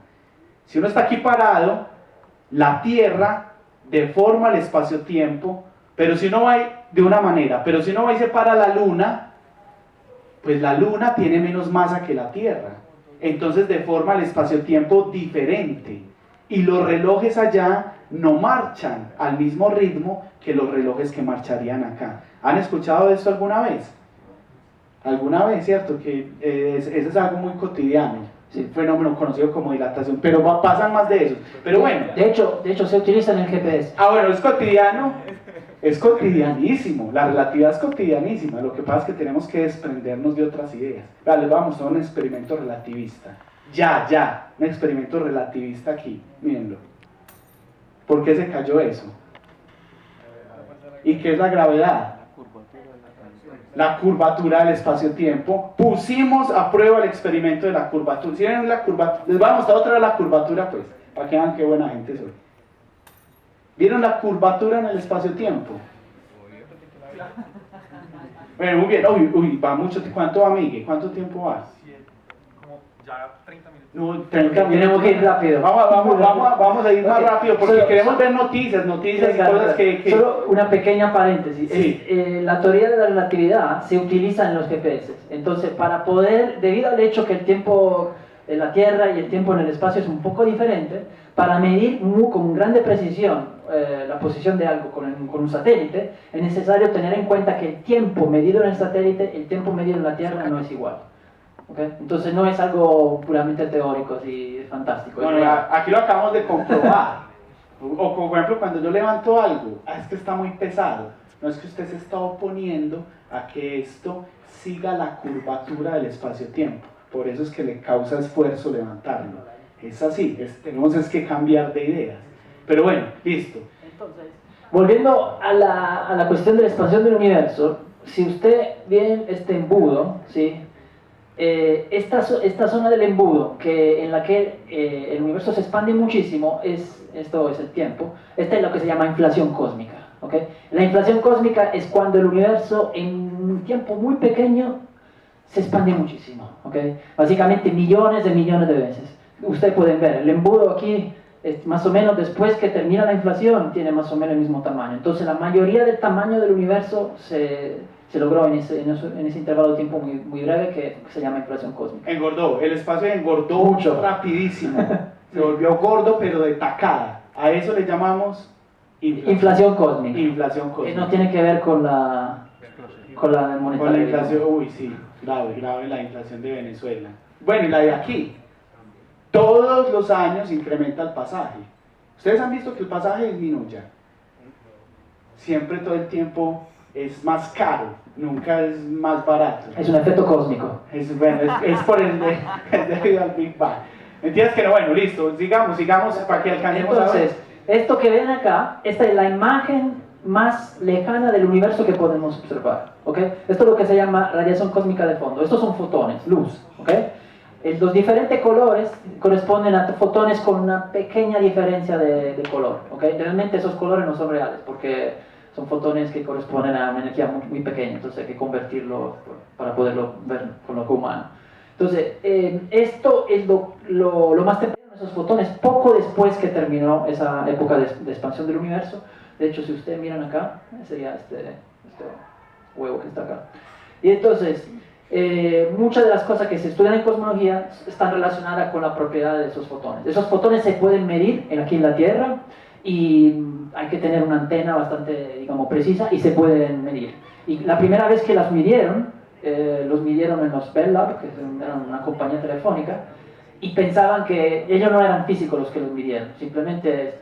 Si uno está aquí parado, la Tierra deforma el espacio-tiempo, pero si uno va de una manera, pero si uno va y se para la Luna, pues la Luna tiene menos masa que la Tierra, entonces deforma el espacio-tiempo diferente, y los relojes allá no marchan al mismo ritmo que los relojes que marcharían acá. ¿Han escuchado de esto alguna vez? ¿Alguna vez, cierto? Que eso es algo muy cotidiano, sí, un fenómeno conocido como dilatación, pero pasan más de eso. Pero bueno. De hecho se utiliza en el GPS. Bueno, es cotidiano. Es cotidianísimo, la relatividad es cotidianísima, lo que pasa es que tenemos que desprendernos de otras ideas. Les voy a mostrar un experimento relativista. Un experimento relativista aquí, mírenlo. ¿Por qué se cayó eso? ¿Y qué es la gravedad? La curvatura del espacio-tiempo. Pusimos a prueba el experimento de la curvatura. ¿Sí ven la curvatura? Les voy a mostrar otra vez la curvatura, pues, para que vean qué buena gente soy. ¿Vieron la curvatura en el espacio-tiempo? Bueno, muy bien. Uy, va mucho. ¿Cuánto va, Miguel? ¿Cuánto tiempo va? Como ya 30 minutos. No, 30 minutos. Tenemos que ir rápido. Vamos a ir más rápido porque queremos ver noticias y cosas que... Solo una pequeña paréntesis. Sí. La teoría de la relatividad se utiliza en los GPS. Entonces, para poder, debido al hecho que el tiempo en la Tierra y el tiempo en el espacio es un poco diferente, para medir con grande precisión la posición de algo con un satélite, es necesario tener en cuenta que el tiempo medido en el satélite, el tiempo medido en la Tierra no es igual. ¿Okay? Entonces no es algo puramente teórico, así fantástico. Bueno, aquí lo acabamos de comprobar. O por ejemplo, cuando yo levanto algo, es que está muy pesado. No es que usted se está oponiendo a que esto siga la curvatura del espacio-tiempo. Por eso es que le causa esfuerzo levantarlo. Es así, tenemos que cambiar de ideas. Pero bueno, listo. Entonces, volviendo a la cuestión de la expansión del universo, si usted ve este embudo, ¿sí? Esta zona del embudo en la que el universo se expande muchísimo, esto es el tiempo. Esta es lo que se llama inflación cósmica, ¿okay? La inflación cósmica es cuando el universo en un tiempo muy pequeño se expande muchísimo, ¿okay? Básicamente millones de veces. Ustedes pueden ver, el embudo aquí es más o menos después que termina la inflación tiene más o menos el mismo tamaño. Entonces la mayoría del tamaño del universo se logró en ese intervalo de tiempo muy breve que se llama inflación cósmica. Engordó, el espacio engordó mucho, rapidísimo. Se volvió gordo pero de tacada. A eso le llamamos inflación cósmica. Inflación cósmica. No tiene que ver con la monetaria. Con la inflación, uy sí, grave la inflación de Venezuela. Bueno, y la de aquí. Todos los años incrementa el pasaje. ¿Ustedes han visto que el pasaje disminuye? Siempre todo el tiempo es más caro, nunca es más barato. Es un efecto cósmico. Es por es debido al Big Bang. ¿Entiendes que no? Bueno, listo, sigamos para que alcancemos a ver. Entonces, esto que ven acá, esta es la imagen más lejana del universo que podemos observar, ¿okay? Esto es lo que se llama radiación cósmica de fondo. Estos son fotones, luz, ¿okay? Los diferentes colores corresponden a fotones con una pequeña diferencia de color, ¿ok? Realmente esos colores no son reales porque son fotones que corresponden a una energía muy, muy pequeña, entonces hay que convertirlo para poderlo ver con lo humano. Entonces, esto es lo más temprano, esos fotones, poco después que terminó esa época de expansión del universo. De hecho, si ustedes miran acá, sería este huevo que está acá. Y entonces, muchas de las cosas que se estudian en cosmología están relacionadas con la propiedad de esos fotones. Esos fotones se pueden medir aquí en la Tierra y hay que tener una antena bastante, digamos, precisa y se pueden medir. Y la primera vez que los midieron en los Bell Labs, que eran una compañía telefónica, y pensaban que ellos no eran físicos los que los midieron, simplemente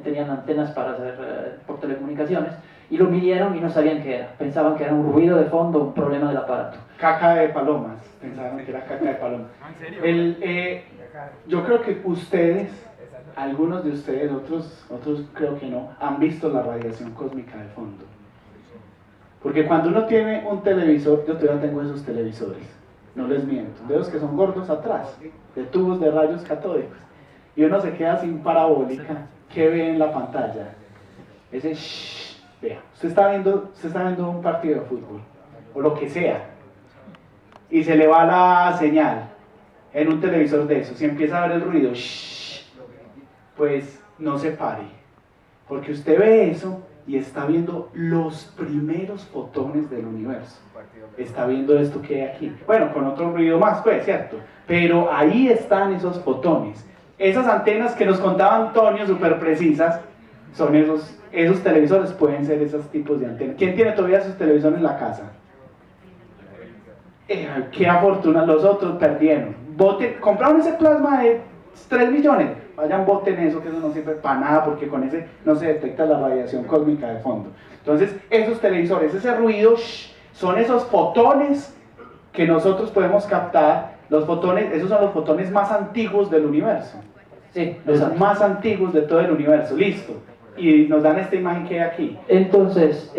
tenían antenas para hacer por telecomunicaciones, y lo midieron y no sabían qué era. Pensaban que era un ruido de fondo, un problema del aparato. Caca de palomas, pensaban que era caca de palomas. ¿En serio? Yo creo que ustedes, algunos de ustedes, otros creo que no, han visto la radiación cósmica de fondo. Porque cuando uno tiene un televisor, yo todavía tengo esos televisores, no les miento, de los que son gordos atrás, de tubos de rayos catódicos, y uno se queda sin parabólica. ¿Qué ve en la pantalla? Ese shhh, vea, usted está viendo un partido de fútbol, o lo que sea, y se le va la señal en un televisor de esos, y empieza a ver el ruido, shhh, pues no se pare, porque usted ve eso y está viendo los primeros fotones del universo. Está viendo esto que hay aquí. Bueno, con otro ruido más, pues, ¿cierto? Pero ahí están esos fotones. Esas antenas que nos contaba Antonio, súper precisas, son esos televisores, pueden ser esos tipos de antenas. ¿Quién tiene todavía esos televisores en la casa? Qué afortuna, los otros perdieron. Compraron ese plasma de 3 millones. Vayan, boten eso, que eso no sirve para nada, porque con ese no se detecta la radiación cósmica de fondo. Entonces, esos televisores, ese ruido, son esos fotones que nosotros podemos captar. Los fotones, esos son los fotones más antiguos del universo. Sí, los más antiguos de todo el universo. Listo. Y nos dan esta imagen que hay aquí. Entonces,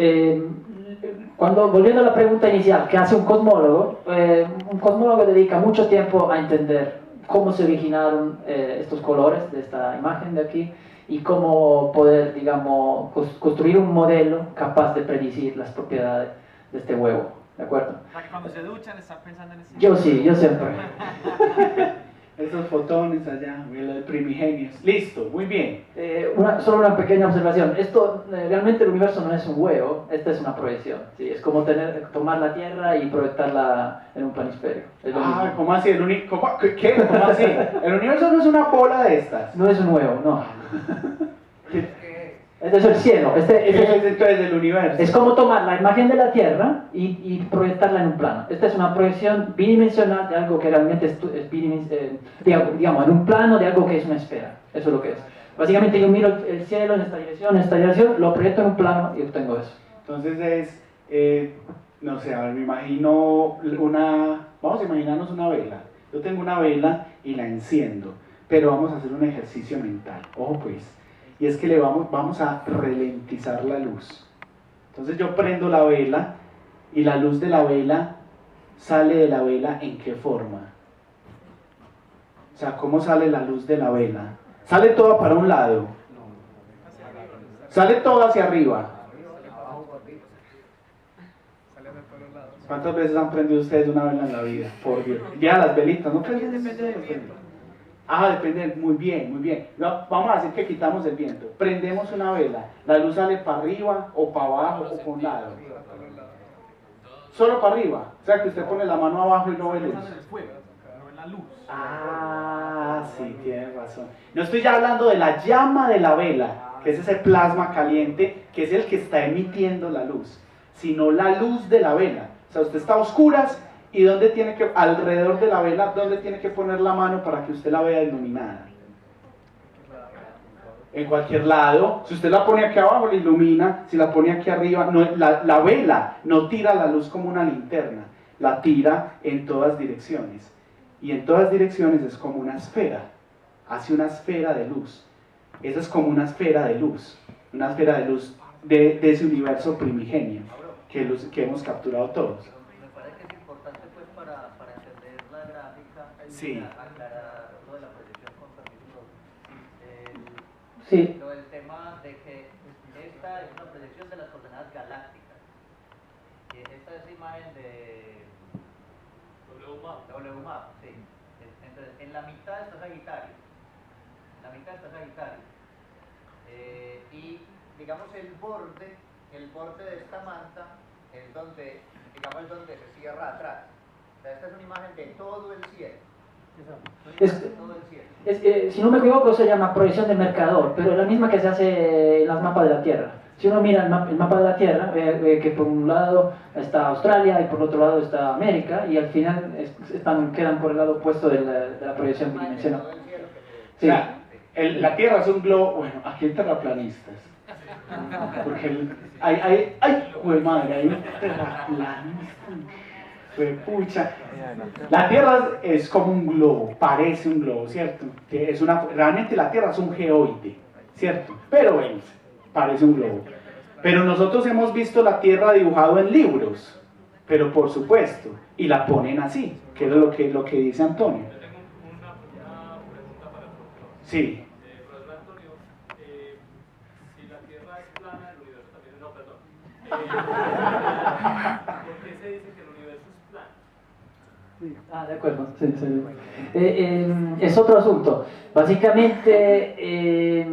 volviendo a la pregunta inicial, ¿qué hace un cosmólogo? Un cosmólogo dedica mucho tiempo a entender cómo se originaron estos colores de esta imagen de aquí y cómo poder, digamos, construir un modelo capaz de predecir las propiedades de este huevo, ¿de acuerdo? O sea, que cuando se duchan están pensando en ese... Yo sí, yo siempre. Esos fotones allá, lo de primigenios. Listo, muy bien. Solo una pequeña observación. Esto, realmente el universo no es un huevo, esta es una proyección. ¿Sí? Es como tomar la Tierra y proyectarla en un planisferio. ¿Cómo así? ¿Qué? ¿Cómo así? El universo no es una bola de estas. No es un huevo, no. Este es el cielo. ¿Qué es entonces el universo? Es como tomar la imagen de la Tierra y proyectarla en un plano. Esta es una proyección bidimensional de algo que realmente es digamos, en un plano de algo que es una esfera. Eso es lo que es. Básicamente yo miro el cielo en esta dirección, lo proyecto en un plano y obtengo eso. Entonces no sé, a ver, me imagino vamos a imaginarnos una vela. Yo tengo una vela y la enciendo, pero vamos a hacer un ejercicio mental. Ojo pues. Y es que vamos a ralentizar la luz. Entonces yo prendo la vela y la luz de la vela sale de la vela ¿en qué forma? O sea, ¿cómo sale la luz de la vela? ¿Sale toda para un lado? ¿Sale toda hacia arriba? ¿Cuántas veces han prendido ustedes una vela en la vida? Por Dios. Ya las velitas, ¿no prenden? Depende, muy bien, muy bien. Vamos a decir que quitamos el viento. Prendemos una vela, la luz sale para arriba o para abajo o por un lado. Solo para arriba. O sea que usted pone la mano abajo y no ve luz. No en la luz. Sí, tiene razón. No estoy ya hablando de la llama de la vela, que es ese plasma caliente, que es el que está emitiendo la luz, sino la luz de la vela. O sea, usted está a oscuras. ¿Y dónde tiene que, alrededor de la vela, dónde tiene que poner la mano para que usted la vea iluminada? En cualquier lado. Si usted la pone aquí abajo, la ilumina. Si la pone aquí arriba, no, la vela no tira la luz como una linterna, la tira en todas direcciones. Y en todas direcciones es como una esfera. Hace una esfera de luz. Esa es como una esfera de luz. Una esfera de luz de ese universo primigenio que hemos capturado todos. Sí. aclarar lo de la proyección con permiso. Sí. Lo del tema de que esta es una proyección de las coordenadas galácticas. Esta es imagen de WMAP, sí. Entonces, en la mitad está Sagitario. Y digamos el borde de esta manta es donde, digamos, donde se cierra atrás. O sea, esta es una imagen de todo el cielo. Si no me equivoco, se llama proyección de Mercator, pero es la misma que se hace en los mapas de la Tierra. Si uno mira el mapa de la Tierra, ve que por un lado está Australia y por otro lado está América, y al final quedan por el lado opuesto de la proyección bidimensional. Sí. O sea, la Tierra es un globo, bueno, aquí hay terraplanistas. Porque ¡ay, madre! Hay un terraplanista. Pucha. La Tierra es como un globo, parece un globo, ¿cierto? Realmente la Tierra es un geoide, ¿cierto? Pero bueno, parece un globo. Pero nosotros hemos visto la Tierra dibujado en libros, pero por supuesto, y la ponen así, que es lo que dice Antonio. Yo tengo una pregunta para el profesor. Sí. Profesor Antonio, si la Tierra es plana, el universo también es... No, perdón. ¿Por qué se dice que el universo es plano? De acuerdo. Sí. Es otro asunto. Básicamente,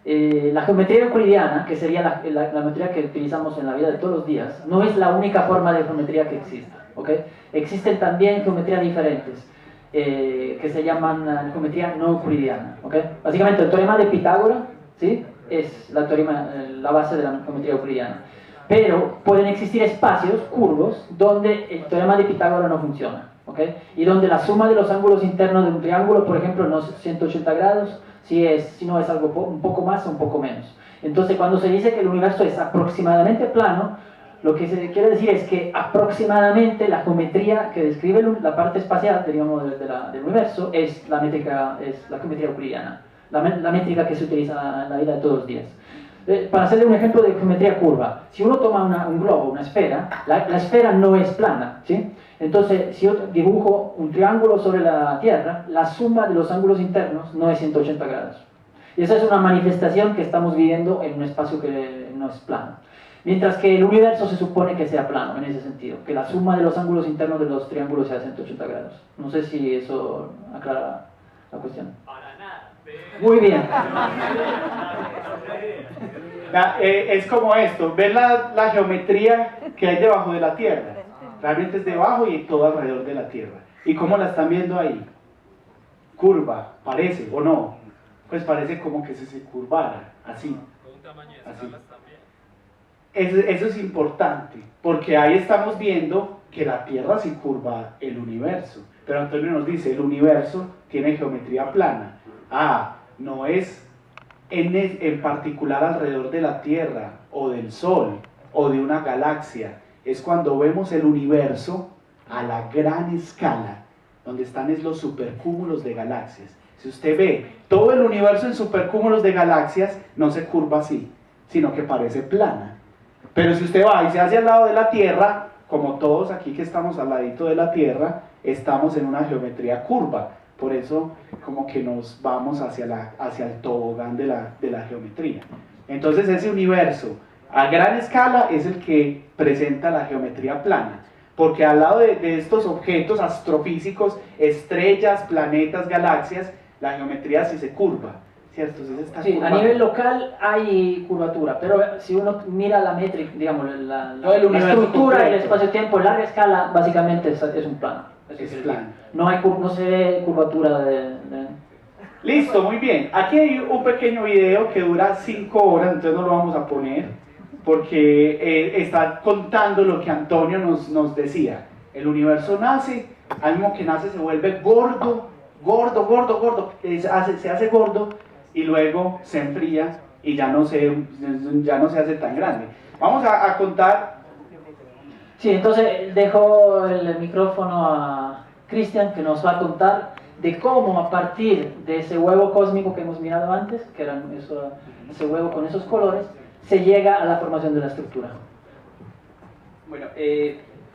la geometría euclidiana, que sería la geometría que utilizamos en la vida de todos los días, no es la única forma de geometría que existe. ¿Okay? Existen también geometrías diferentes, que se llaman geometría no euclidiana. ¿Okay? Básicamente, el teorema de Pitágoras, ¿sí?, es la base de la geometría euclidiana. Pero pueden existir espacios curvos donde el teorema de Pitágoras no funciona, ¿okay? Y donde la suma de los ángulos internos de un triángulo, por ejemplo, no es 180 grados, si no es algo un poco más o un poco menos. Entonces, cuando se dice que el universo es aproximadamente plano, lo que se quiere decir es que aproximadamente la geometría que describe la parte espacial, digamos, del universo es la geometría euclidiana, la métrica que se utiliza en la vida de todos los días. Para hacerle un ejemplo de geometría curva, si uno toma un globo, una esfera, la esfera no es plana, ¿sí? Entonces, si yo dibujo un triángulo sobre la Tierra, la suma de los ángulos internos no es 180 grados. Y esa es una manifestación que estamos viviendo en un espacio que no es plano. Mientras que el universo se supone que sea plano, en ese sentido, que la suma de los ángulos internos de los triángulos sea 180 grados. No sé si eso aclara la cuestión. Para nada. Muy bien. Es como esto, ver la geometría que hay debajo de la Tierra. Realmente es debajo y todo alrededor de la Tierra. ¿Y cómo la están viendo ahí? Curva, parece, ¿o no? Pues parece como que se curvara, así. Con un tamaño de así. escalas también. Eso es importante, porque ahí estamos viendo que la Tierra sí curva el universo. Pero Antonio nos dice, el universo tiene geometría plana. No es en particular alrededor de la Tierra, o del Sol, o de una galaxia. Es cuando vemos el universo a la gran escala, donde están los supercúmulos de galaxias. Si usted ve todo el universo en supercúmulos de galaxias, no se curva así, sino que parece plana. Pero si usted va y se hace al lado de la Tierra, como todos aquí que estamos al ladito de la Tierra, estamos en una geometría curva. Por eso como que nos vamos hacia el tobogán de la geometría. Entonces ese universo a gran escala es el que presenta la geometría plana. Porque al lado de estos objetos astrofísicos, estrellas, planetas, galaxias, la geometría sí se curva. ¿Cierto? Sí, a nivel local hay curvatura, pero si uno mira la métrica, digamos, la estructura del espacio-tiempo en larga escala, básicamente es un plano. Es plano. No se ve curvatura Listo, muy bien. Aquí hay un pequeño video que dura 5 horas, entonces no lo vamos a poner, porque está contando lo que Antonio nos decía. El universo nace, al mismo que nace se vuelve gordo, se hace gordo, y luego se enfría y ya no se hace tan grande. Vamos a contar. Sí, entonces dejo el micrófono a Cristian, que nos va a contar de cómo a partir de ese huevo cósmico que hemos mirado antes, que era ese huevo con esos colores, se llega a la formación de la estructura. Bueno,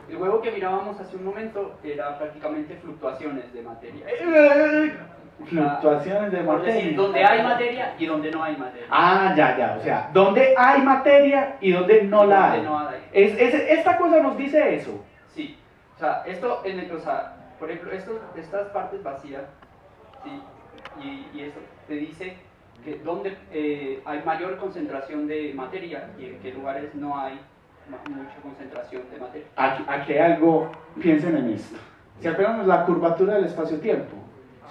El huevo que mirábamos hace un momento era prácticamente fluctuaciones de materia. Fluctuaciones de Por decir, materia. donde hay materia y donde no hay materia. Ah, ya, o sea, donde hay materia y donde no la hay. Donde no hay. Esta cosa nos dice eso. Sí, o sea, esto, o sea, por ejemplo, estas partes vacías, ¿sí? y esto te dice que donde hay mayor concentración de materia y en qué lugares no hay mucha concentración de materia. Aquí hay algo, piensen en esto. Si apenas la curvatura del espacio-tiempo,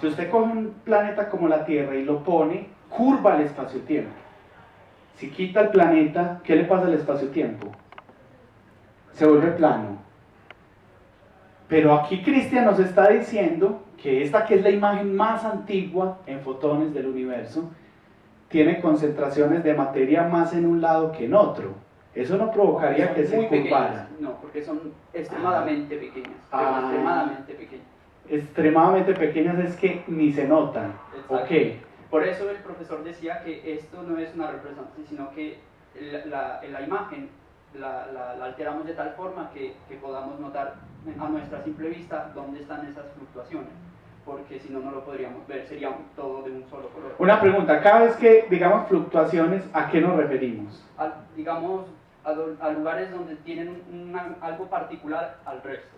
si usted coge un planeta como la Tierra y lo pone, curva el espacio-tiempo. Si quita el planeta, ¿qué le pasa al espacio-tiempo? Se vuelve plano. Pero aquí Cristian nos está diciendo que esta, que es la imagen más antigua en fotones del universo, tiene concentraciones de materia más en un lado que en otro. Eso no provocaría que se curvara. No, porque son extremadamente pequeñas. Ah. Extremadamente pequeñas. Extremadamente pequeñas es que ni se notan. Exacto. Ok. Por eso el profesor decía que esto no es una representación, sino que la imagen la alteramos de tal forma que podamos notar a nuestra simple vista dónde están esas fluctuaciones, porque si no, no lo podríamos ver, sería todo de un solo color. Una pregunta, cada vez que digamos fluctuaciones, ¿a qué nos referimos? Digamos, a lugares donde tienen algo particular al resto,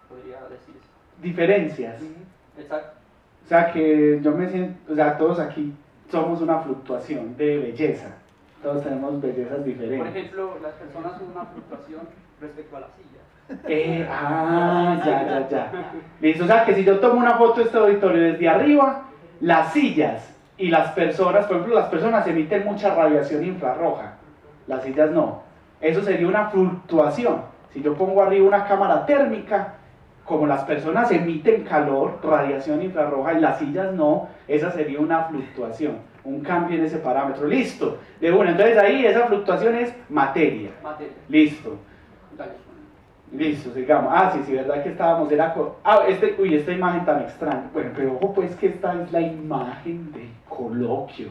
podría decirse. Diferencias. Exacto. O sea que yo me siento, o sea, todos aquí somos una fluctuación de belleza. Todos tenemos bellezas diferentes. Por ejemplo, las personas son una fluctuación respecto a la silla. Ya. Listo, o sea que si yo tomo una foto de este auditorio desde arriba, las sillas y las personas, por ejemplo, las personas emiten mucha radiación infrarroja, las sillas no. Eso sería una fluctuación. Si yo pongo arriba una cámara térmica, como las personas emiten calor, radiación infrarroja y las sillas no, esa sería una fluctuación, un cambio en ese parámetro. Listo, de una. Entonces ahí esa fluctuación es materia. Listo. Dale. Listo, sigamos. Sí, verdad que estábamos, esta imagen tan extraña. Bueno, pero ojo pues que esta es la imagen de coloquio.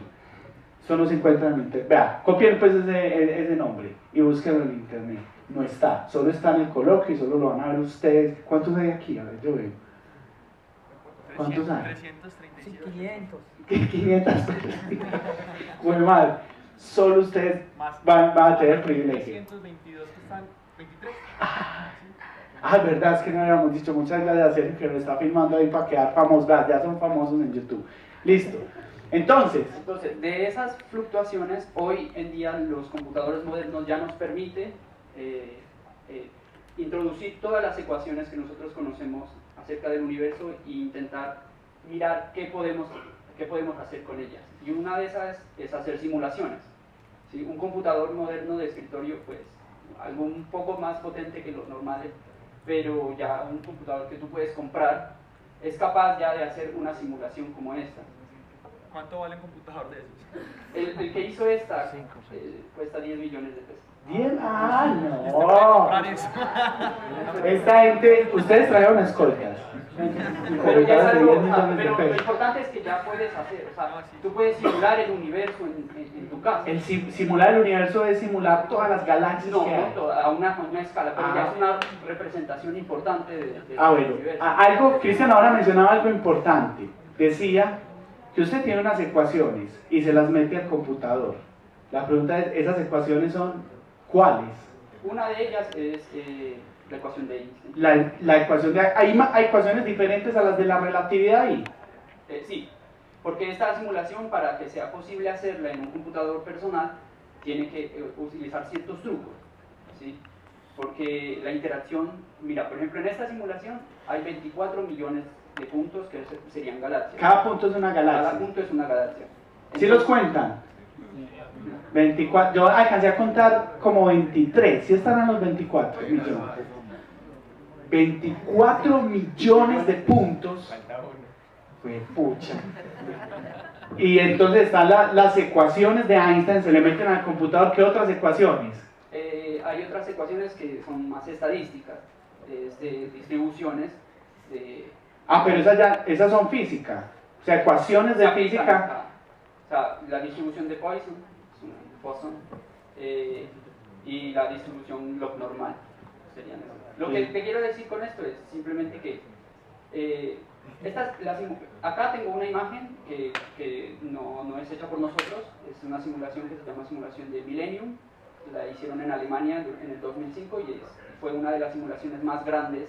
Esto no se encuentra en internet. Vea, copien pues ese nombre y búsquenlo en internet. No está, solo está en el coloquio y solo lo van a ver ustedes. ¿Cuántos hay aquí? A ver, yo veo. ¿Cuántos hay? 336. 500. 500. Bueno, madre, solo ustedes van a tener privilegio. 322 que están 23. Verdad, es que no habíamos dicho. Muchas gracias a Sergio que lo está filmando ahí para quedar famosos. Ya son famosos en YouTube. Listo. Entonces, de esas fluctuaciones, hoy en día los computadores modernos ya nos permiten introducir todas las ecuaciones que nosotros conocemos acerca del universo e intentar mirar qué podemos hacer con ellas. Y una de esas es hacer simulaciones. ¿Sí? Un computador moderno de escritorio, pues, algo un poco más potente que los normales, pero ya un computador que tú puedes comprar es capaz ya de hacer una simulación como esta. ¿Cuánto vale un computador de esos? El que hizo esta cuesta 10 millones de pesos. ¿10? Este puede No. comprar eso. Esta gente, ustedes trajeron escoltas. Pero ya es algo, 10 millones de pero lo pesos. importante es que ya puedes hacer, o sea, tú puedes simular el universo en tu casa. El simular el universo es simular todas las galaxias No, que hay. a una escala, pero ya es una representación importante del Bueno, universo. Cristian ahora mencionaba algo importante. Decía que usted tiene unas ecuaciones y se las mete al computador. La pregunta es, ¿esas ecuaciones son cuáles? Una de ellas es la ecuación de Einstein. La ecuación de... ¿Hay ecuaciones diferentes a las de la relatividad ahí? Sí, porque esta simulación, para que sea posible hacerla en un computador personal, tiene que utilizar ciertos trucos, ¿sí? Porque la interacción, mira, por ejemplo, en esta simulación hay 24 millones de puntos que serían galaxias. Cada punto es una galaxia. Cada punto es una galaxia. ¿Sí los cuentan? 24, yo alcancé a contar como 23, ¿sí estarán los 24 millones? 24 millones de puntos. Fue pucha. Y entonces están las ecuaciones de Einstein, se le meten al computador. ¿Qué otras ecuaciones? Hay otras ecuaciones que son más estadísticas, de distribuciones. Pero esas son física. O sea, ecuaciones de física. O sea, la distribución de Poisson y la distribución log normal. serían eso. Lo que te quiero decir con esto es simplemente que acá tengo una imagen que no es hecha por nosotros, es una simulación que se llama simulación de Millennium, la hicieron en Alemania en el 2005 y fue una de las simulaciones más grandes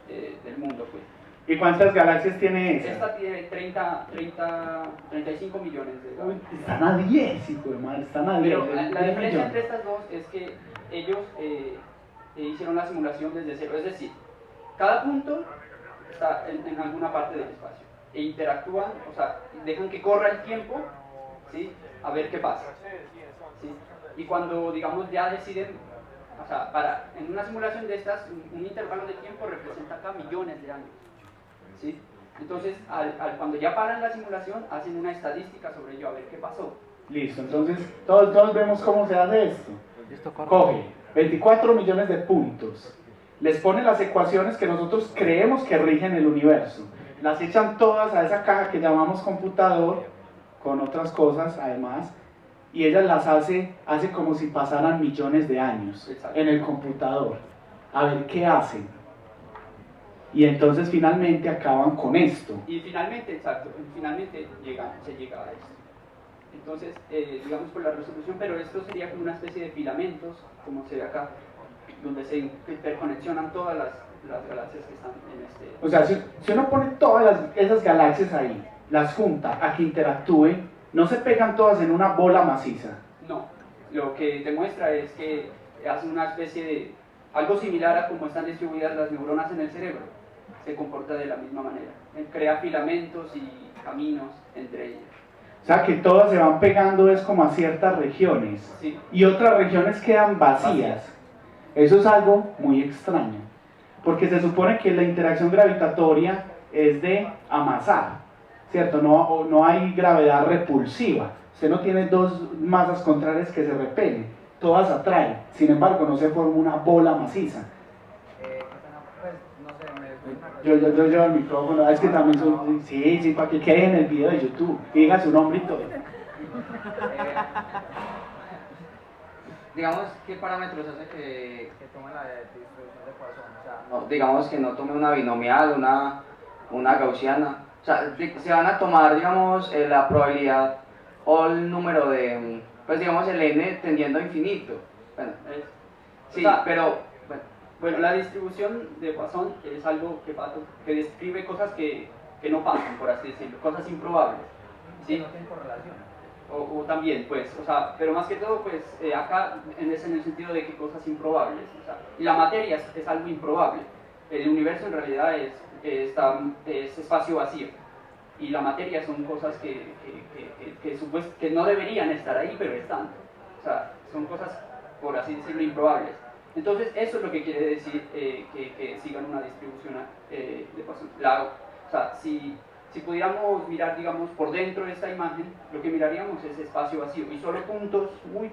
del mundo. Pues. ¿Y cuántas galaxias tiene esa? Esta tiene 35 millones de galaxias. Están a 10, hijo de madre, están a 10. Pero la diferencia entre estas dos es que ellos hicieron la simulación desde cero, es decir, cada punto está en alguna parte del espacio e interactúan, o sea, dejan que corra el tiempo, ¿sí? A ver qué pasa, ¿sí? Y cuando, digamos, ya deciden, o sea, en una simulación de estas, un intervalo de tiempo representa acá millones de años, ¿sí? Entonces, cuando ya paran la simulación, hacen una estadística sobre ello, a ver qué pasó. Listo, entonces todos vemos cómo se hace esto. Coge 24 millones de puntos, les pone las ecuaciones que nosotros creemos que rigen el universo, las echan todas a esa caja que llamamos computador, con otras cosas además, y ella las hace como si pasaran millones de años. Exacto. En el computador, a ver qué hacen. Y entonces finalmente acaban con esto. Y finalmente, exacto, finalmente se llega a esto. Entonces, digamos por la resolución, pero esto sería como una especie de filamentos, como se ve acá, donde se interconexionan todas las galaxias que están en este... O sea, si uno pone todas esas galaxias ahí, las junta a que interactúen, no se pegan todas en una bola maciza. No, lo que demuestra es que hace una especie de... algo similar a cómo están distribuidas las neuronas en el cerebro. Se comporta de la misma manera. Crea filamentos y caminos entre ellas. O sea, que todas se van pegando es como a ciertas regiones. Sí. Y otras regiones quedan vacías. Eso es algo muy extraño. Porque se supone que la interacción gravitatoria es de amasar, ¿cierto? No hay gravedad repulsiva. Usted no tiene dos masas contrarias que se repelen. Todas atraen. Sin embargo, no se forma una bola maciza. Yo llevo el micrófono, es que también soy... Sí, para que quede en el video de YouTube, que diga su nombre y todo. Digamos, ¿qué parámetros hace que tome la distribución de Poisson? O sea, no, digamos que no tome una binomial, una gaussiana. O sea, se van a tomar, digamos, la probabilidad o el número de, pues digamos, el n tendiendo a infinito. Bueno, sí, o sea, pero... Bueno, la distribución de Poisson es algo que describe cosas que no pasan, por así decirlo, cosas improbables, ¿sí? No tienen correlación. O también, pues, o sea, pero más que todo, pues, acá es en el sentido de que cosas improbables, o sea, y la materia es algo improbable. El universo en realidad es espacio vacío, y la materia son cosas que no deberían estar ahí, pero están. O sea, son cosas, por así decirlo, improbables. Entonces, eso es lo que quiere decir que sigan una distribución de Poisson. O sea, si pudiéramos mirar, digamos, por dentro de esta imagen, lo que miraríamos es espacio vacío y solo puntos muy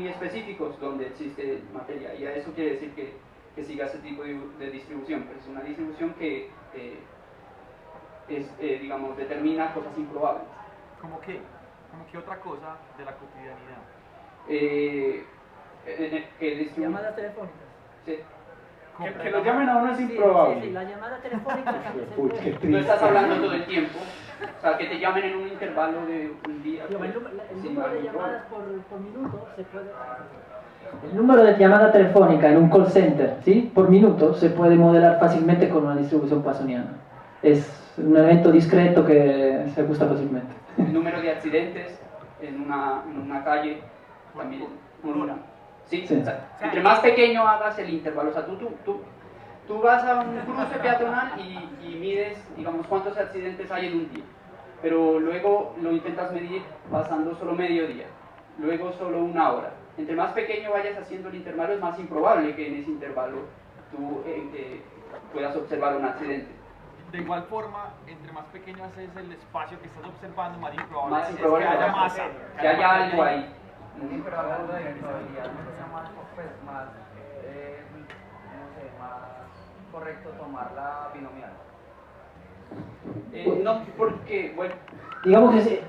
específicos donde existe materia. Y a eso quiere decir que siga ese tipo de distribución. Pues es una distribución que digamos, determina cosas improbables. ¿Cómo qué otra cosa de la cotidianidad? Llamadas telefónicas. Sí. Que lo llamen a uno es improbable. Sí, la llamada telefónica también se puede. Tú estás hablando todo el tiempo, o sea, que te llamen en un intervalo de un día. El número de llamadas por minuto se puede... El número de llamada telefónica en un call center, ¿sí? Por minuto se puede modelar fácilmente con una distribución poissoniana. Es un evento discreto que se ajusta fácilmente. El número de accidentes en una calle también. Sí, sí. O sea, entre más pequeño hagas el intervalo, o sea, tú vas a un cruce peatonal y mides, digamos, cuántos accidentes hay en un día, pero luego lo intentas medir pasando solo medio día, luego solo una hora. Entre más pequeño vayas haciendo el intervalo, es más improbable que en ese intervalo tú puedas observar un accidente. De igual forma, entre más pequeño haces el espacio que estás observando, más improbable, más improbable es que haya masa, que haya algo ahí. Sí, pero hablando de probabilidad, ¿no sea más, más correcto tomar la binomial? No, porque, bueno... Digamos que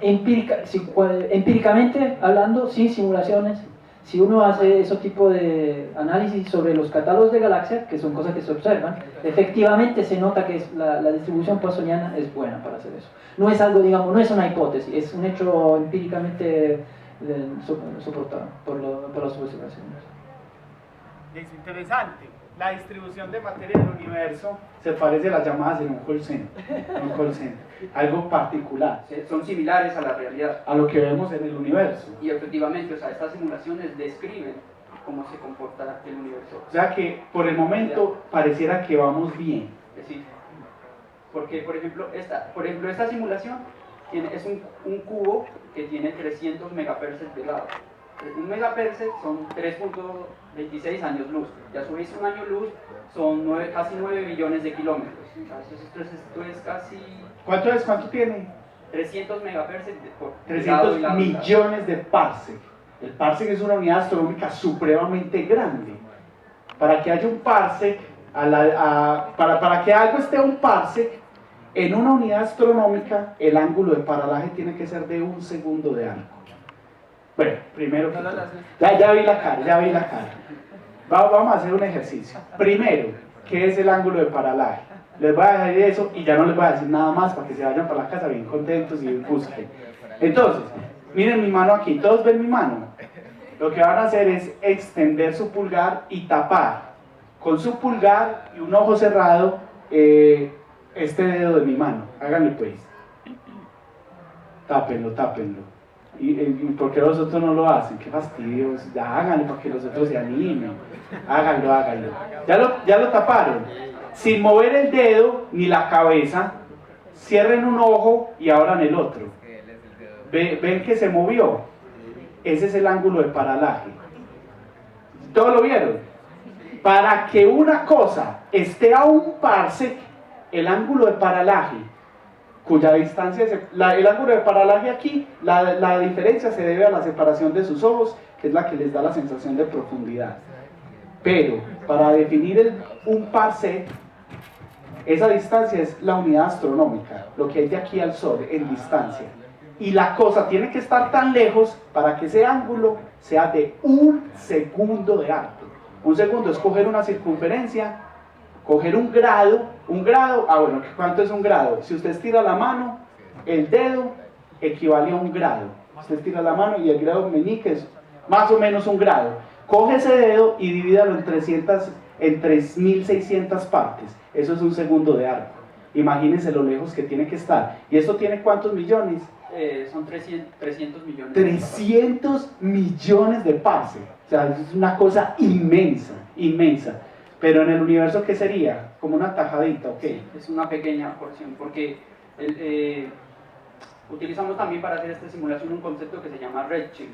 empíricamente hablando, sin simulaciones, Si uno hace ese tipo de análisis sobre los catálogos de galaxias, que son cosas que se observan, efectivamente se nota que la distribución poissoniana es buena para hacer eso. No es algo, digamos, no es una hipótesis, es un hecho empíricamente soportado por las observaciones. Es interesante. La distribución de materia del universo se parece a las llamadas en un call center, algo particular, Son similares a la realidad. a lo que vemos en el universo. Y efectivamente, o sea, estas simulaciones describen cómo se comporta el universo. O sea que por el momento pareciera que vamos bien. Es decir, porque, por ejemplo, esta simulación es un cubo que tiene 300 megaparsecs de lado. Un megaparsec son 3.26 años luz. Ya a su vez un año luz son casi 9 billones de kilómetros. Esto es casi... ¿Cuánto tiene? 300 megaparsecs por 300 lado. millones de parsec. El parsec es una unidad astronómica supremamente grande. Para que haya un parsec, para que algo esté a un parsec, en una unidad astronómica, el ángulo de paralaje tiene que ser de 1 segundo de arco. Bueno, primero que todo, ya vi la cara. Vamos a hacer un ejercicio. Primero, ¿qué es el ángulo de paralaje? Les voy a dejar eso y ya no les voy a decir nada más para que se vayan para la casa bien contentos y busquen. Entonces, miren mi mano aquí, todos ven mi mano. Lo que van a hacer es extender su pulgar y tapar con su pulgar y un ojo cerrado este dedo de mi mano. Háganlo pues. Tápenlo. ¿Y por qué los otros no lo hacen? Qué fastidios. Ya háganlo para que los otros se animen. Háganlo. Ya lo taparon. Sin mover el dedo ni la cabeza, cierren un ojo y abran el otro. ¿Ven que se movió? Ese es el ángulo de paralaje. ¿Todos lo vieron? Para que una cosa esté a un parsec, el ángulo de paralaje, cuya distancia, el ángulo de paralaje aquí, la diferencia se debe a la separación de sus ojos, que es la que les da la sensación de profundidad. Pero para definir un parsec, esa distancia es la unidad astronómica, lo que hay de aquí al Sol en distancia. Y la cosa tiene que estar tan lejos para que ese ángulo sea de 1 segundo de arco. 1 segundo es coger una circunferencia, coger un grado, bueno, ¿cuánto es un grado? Si usted estira la mano, el dedo equivale a 1 grado. Usted estira la mano y el grado meñique es más o menos 1 grado. Coge ese dedo y divídalo en 3.600 partes. Eso es 1 segundo de arco. Imagínense lo lejos que tiene que estar. ¿Y esto tiene cuántos millones? Son 300 millones. 300 millones de parsec. O sea, es una cosa inmensa. Pero en el universo, ¿qué sería? Como una tajadita, ¿ok? Sí, es una pequeña porción, porque utilizamos también para hacer esta simulación un concepto que se llama redshift,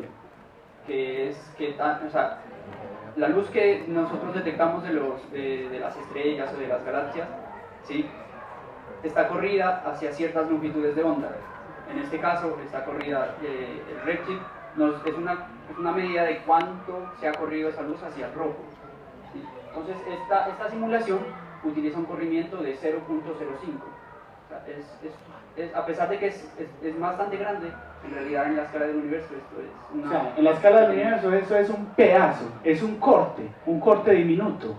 o sea, la luz que nosotros detectamos de las estrellas o de las galaxias, ¿sí?, está corrida hacia ciertas longitudes de onda. En este caso, esta corrida, el redshift, es una medida de cuánto se ha corrido esa luz hacia el rojo. ¿Sí? Entonces, esta simulación utiliza un corrimiento de 0.05. O sea, a pesar de que es bastante grande, en realidad en la escala del universo esto es una... O sea, en la escala del universo eso es un pedazo, es un corte diminuto.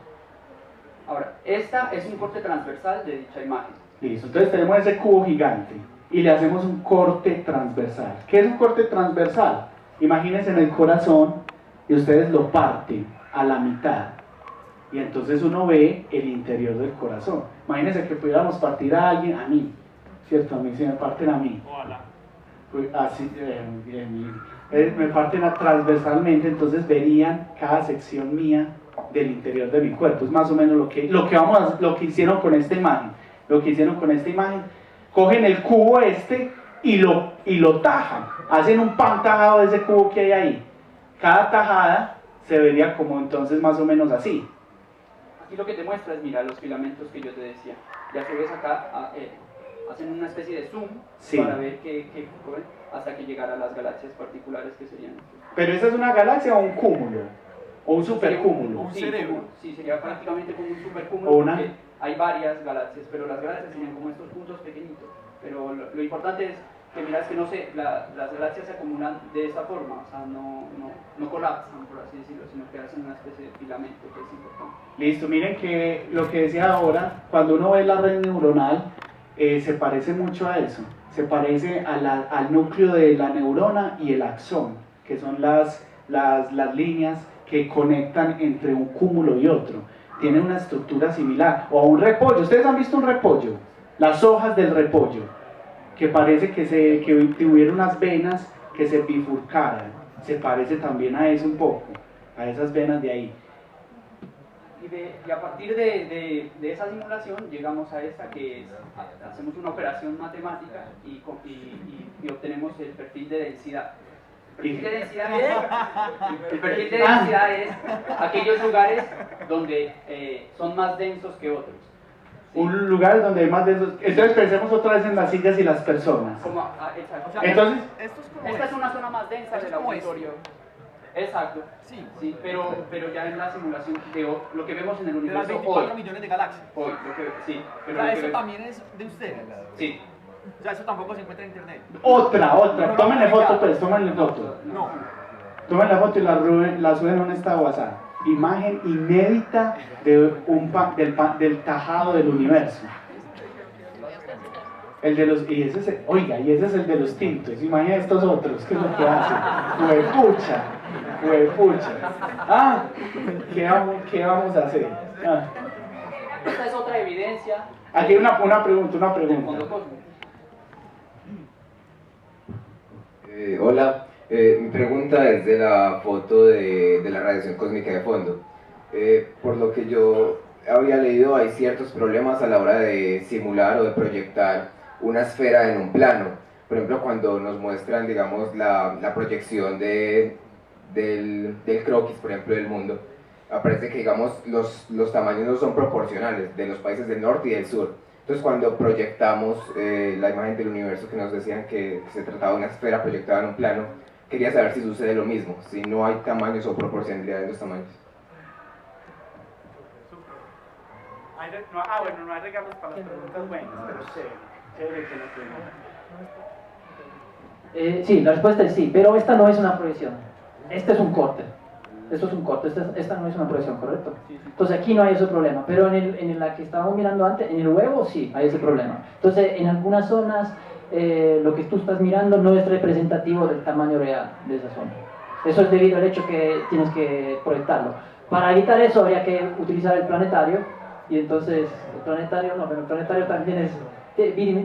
Ahora, esta es un corte transversal de dicha imagen. Listo, entonces tenemos ese cubo gigante y le hacemos un corte transversal. ¿Qué es un corte transversal? Imagínense en el corazón y ustedes lo parten a la mitad. Y entonces uno ve el interior del corazón. Imagínense que pudiéramos partir a alguien, a mí, ¿cierto? A mí, si me parten a mí. Pues así, me parten transversalmente, entonces verían cada sección mía del interior de mi cuerpo. Es más o menos lo que hicieron con esta imagen. Cogen el cubo y lo tajan. Hacen un pan tajado de ese cubo que hay ahí. Cada tajada se vería como entonces más o menos así. Aquí lo que te muestra es, mira, los filamentos que yo te decía. Ya se ves acá, hacen una especie de zoom, sí, para ver qué hasta que llegara a las galaxias particulares que serían. ¿Pero esa es una galaxia o un cúmulo? ¿O un supercúmulo? Un cerebro. Sí, sería prácticamente como un supercúmulo, porque hay varias galaxias, pero las galaxias serían como estos puntos pequeñitos. Pero lo importante es que miras que no sé, las galaxias se acumulan de esta forma, o sea, no colapsan, por así decirlo, sino que hacen una especie de filamento que es importante. Listo, miren que lo que decía ahora, cuando uno ve la red neuronal, se parece mucho a eso, se parece al núcleo de la neurona y el axón, que son las líneas que conectan entre un cúmulo y otro. Tiene una estructura similar, o a un repollo. ¿Ustedes han visto un repollo? Las hojas del repollo, que parece que tuviera unas venas que se bifurcaran. Se parece también a eso un poco, a esas venas de ahí. Y a partir de esa simulación llegamos a esta que es, hacemos una operación matemática y obtenemos el perfil de densidad. El perfil de densidad es aquellos lugares donde son más densos que otros. ¿Sí? Un lugar donde hay más densos. Entonces pensemos otra vez en las sillas y las personas. Exacto. O sea, Entonces, esta es una zona más densa del auditorio. Exacto. Sí. Sí, pero ya en la simulación de lo que vemos en el De las universo 24 hoy. millones de galaxias. Hoy, sí. O Pero sea, lo que eso ve- también es de ustedes. Sí. O sea, eso tampoco se encuentra en internet. otra. No, Tómenle no, foto, no. pues, tómenle foto. No. Tomen la foto y la suben en un estado WhatsApp. Imagen inédita del tajado del universo. El de los, y ese es el de los tintos. Imaginen estos otros, ¿qué es lo que hacen? Huepucha. Ah, ¿qué vamos a hacer? Ah. Esta es otra evidencia Aquí hay una pregunta. del fondo cósmico. Hola, mi pregunta es de la foto de la radiación cósmica de fondo. Por lo que yo había leído, hay ciertos problemas a la hora de simular o de proyectar una esfera en un plano. Por ejemplo, cuando nos muestran, digamos, la proyección del croquis, por ejemplo, del mundo, aparece que, digamos, los tamaños no son proporcionales de los países del norte y del sur. Entonces, cuando proyectamos la imagen del universo, que nos decían que se trataba de una esfera proyectada en un plano, quería saber si sucede lo mismo, si no hay tamaños o proporcionalidad en los tamaños. No hay regalos para las preguntas buenas, pero chévere que lo tengan. Sí, la respuesta es sí, pero esta no es una proyección. Este es un corte. Esto es un corte, esta no es una proyección, ¿correcto? Entonces aquí no hay ese problema, pero en la que estábamos mirando antes, en el huevo sí hay ese problema. Entonces en algunas zonas lo que tú estás mirando no es representativo del tamaño real de esa zona. Eso es debido al hecho que tienes que proyectarlo. Para evitar eso habría que utilizar el planetario, y entonces el planetario también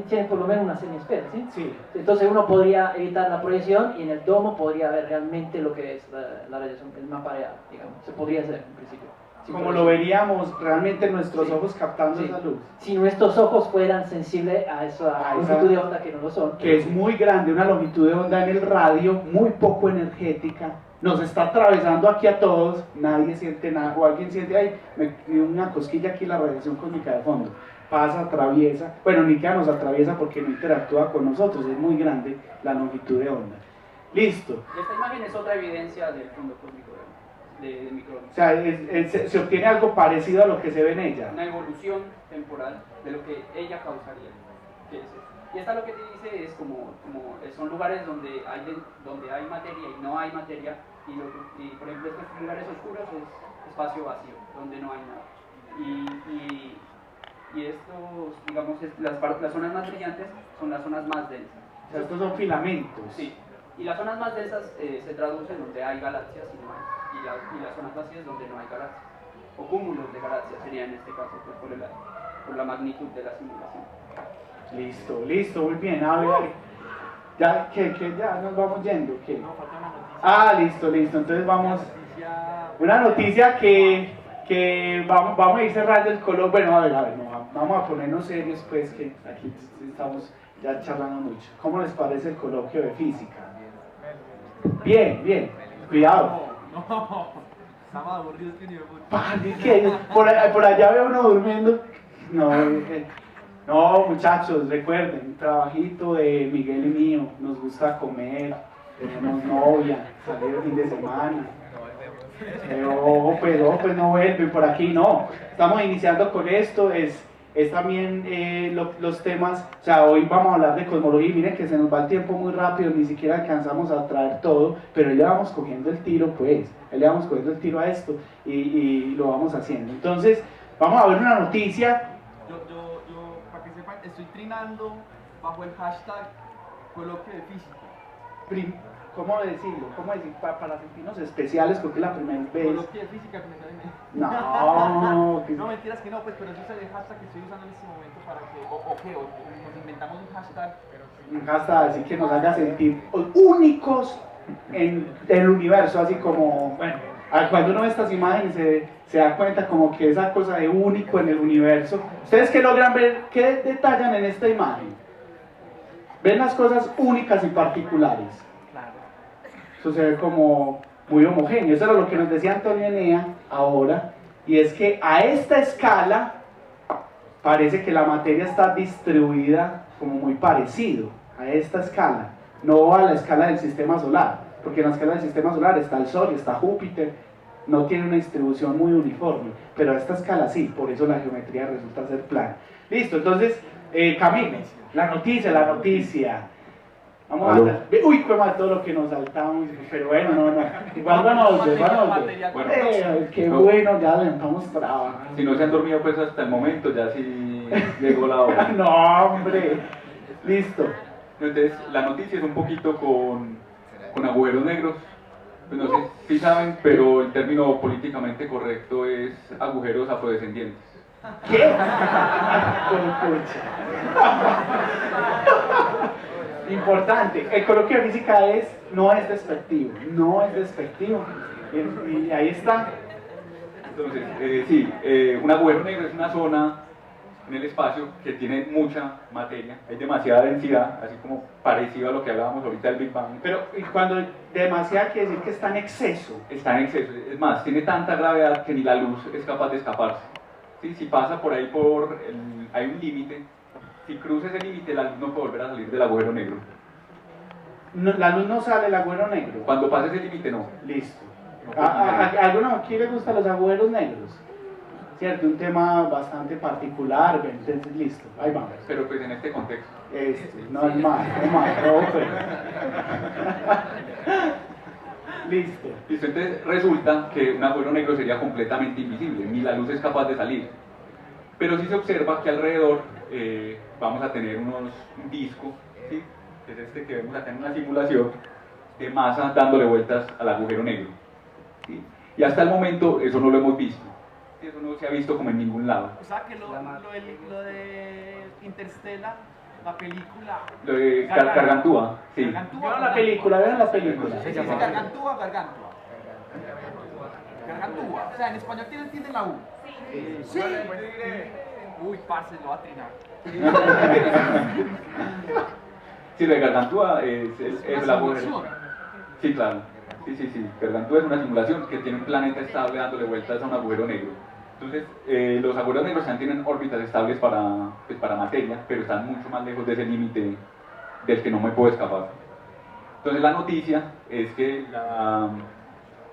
tiene por lo menos una semiesfera, ¿sí? Sí. Entonces uno podría evitar la proyección y en el domo podría ver realmente lo que es la radiación, el mapa real, digamos. Se podría hacer en principio. Como lo veríamos realmente nuestros ojos captando esa luz. Si nuestros ojos fueran sensibles a esa longitud de onda, que no lo son. Que es muy grande, una longitud de onda en el radio, muy poco energética, nos está atravesando aquí a todos, nadie siente nada, o alguien siente, ay, me dio una cosquilla aquí la radiación cósmica de fondo. Pasa, atraviesa, bueno, ni que nos atraviesa porque no interactúa con nosotros, es muy grande la longitud de onda. Listo. Esta imagen es otra evidencia del fondo cósmico de microondas. O sea, se obtiene algo parecido a lo que se ve en ella. Una evolución temporal de lo que ella causaría. ¿Qué es eso? Y esta lo que te dice es como son lugares donde hay materia y no hay materia, y por ejemplo estos lugares oscuros es espacio vacío, donde no hay nada. Y estos, digamos, las zonas más brillantes son las zonas más densas. O sea, estos son filamentos. Sí. Y las zonas más densas se traducen donde hay galaxias y no hay. Y las zonas vacías donde no hay galaxias. O cúmulos de galaxias sería en este caso, pues, por la magnitud de la simulación. Listo, muy bien. A ver, ya nos vamos yendo. ¿Qué? Ah, listo. Entonces vamos. Una noticia que vamos a ir cerrando el color. Bueno, a ver, no, vamos a ponernos serios, pues, que aquí estamos ya charlando mucho. ¿Cómo les parece el coloquio de física? Bien, cuidado. No, estamos aburridos que ni me ¿Qué? Por allá veo uno durmiendo. No, muchachos, recuerden, un trabajito de Miguel y mío, nos gusta comer, tenemos novia, salir el fin de semana. Pues no vuelven por aquí, no. Estamos iniciando con esto, es también los temas, o sea, hoy vamos a hablar de cosmología y miren que se nos va el tiempo muy rápido, ni siquiera alcanzamos a traer todo, pero ahí le vamos cogiendo el tiro, pues, ahí le vamos cogiendo el tiro a esto y lo vamos haciendo. Entonces, vamos a ver una noticia. Yo, para que sepan, estoy trinando bajo el hashtag coloquio de física. ¿Cómo decirlo? ¿Cómo decir? Para sentirnos especiales, porque es la primera vez. Coloquio de física que me sale bien. No, no, mentiras que no, pues, pero ese es el hashtag que estoy usando en este momento para que, o nos inventamos un hashtag. Un hashtag así que nos haga sentir únicos en el universo, así como, bueno, cuando uno ve estas imágenes se da cuenta como que esa cosa de único en el universo. ¿Ustedes qué logran ver? ¿Qué detallan en esta imagen? Ven las cosas únicas y particulares. Eso se ve como muy homogéneo. Eso era lo que nos decía Antonio Enea ahora, y es que a esta escala parece que la materia está distribuida como muy parecido a esta escala, no a la escala del sistema solar, porque en la escala del sistema solar está el Sol y está Júpiter, no tiene una distribución muy uniforme, pero a esta escala sí, por eso la geometría resulta ser plana. Listo, entonces, Camilo, la noticia. Vamos a hacer. Uy, como todo lo que nos saltamos, pero bueno, no. Igual van a volver. Qué bueno, ya levantamos trabajo. Si no se han dormido pues hasta el momento, ya sí llegó la hora. No, hombre. Listo. Entonces, la noticia es un poquito con agujeros negros. Pues no sé si saben, pero el término políticamente correcto es agujeros afrodescendientes. ¿Qué? Importante, el coloquio de física no es despectivo, y ahí está. Entonces, sí, un agujero negro es una zona en el espacio que tiene mucha materia, hay demasiada densidad, así como parecido a lo que hablábamos ahorita del Big Bang. Pero cuando demasiada quiere decir que está en exceso. Está en exceso, es más, tiene tanta gravedad que ni la luz es capaz de escaparse. ¿Sí? Si pasa por ahí hay un límite. Si cruza ese límite, la luz no puede volver a salir del agujero negro. No, la luz no sale del agujero negro. Cuando pasa ese límite, no. Listo. ¿A alguno aquí le gustan los agujeros negros? Cierto, un tema bastante particular, entonces listo, ahí vamos. Pero pues en este contexto. Normal, Listo. Listo, entonces resulta que un agujero negro sería completamente invisible, ni la luz es capaz de salir. Pero sí se observa que alrededor vamos a tener un disco, ¿sí? Que es este que vemos acá en una simulación, de masa dándole vueltas al agujero negro. ¿Sí? Y hasta el momento eso no lo hemos visto. ¿Sí? Eso no se ha visto como en ningún lado. O sea que lo de Interstellar, la película... Lo de Gargantúa, sí. Vean la película. ¿Se dice Gargantúa o Gargantua? Gargantúa. O sea, en español tiene la U. Sí. Uy, parce, lo va a trinar. Sí, lo de Gargantúa es la agujero. Sí, claro. Sí. Gargantúa es una simulación que tiene un planeta estable dándole vueltas a un agujero negro. Entonces, los agujeros negros tienen órbitas estables para materia, pero están mucho más lejos de ese límite del que no me puedo escapar. Entonces, la noticia es que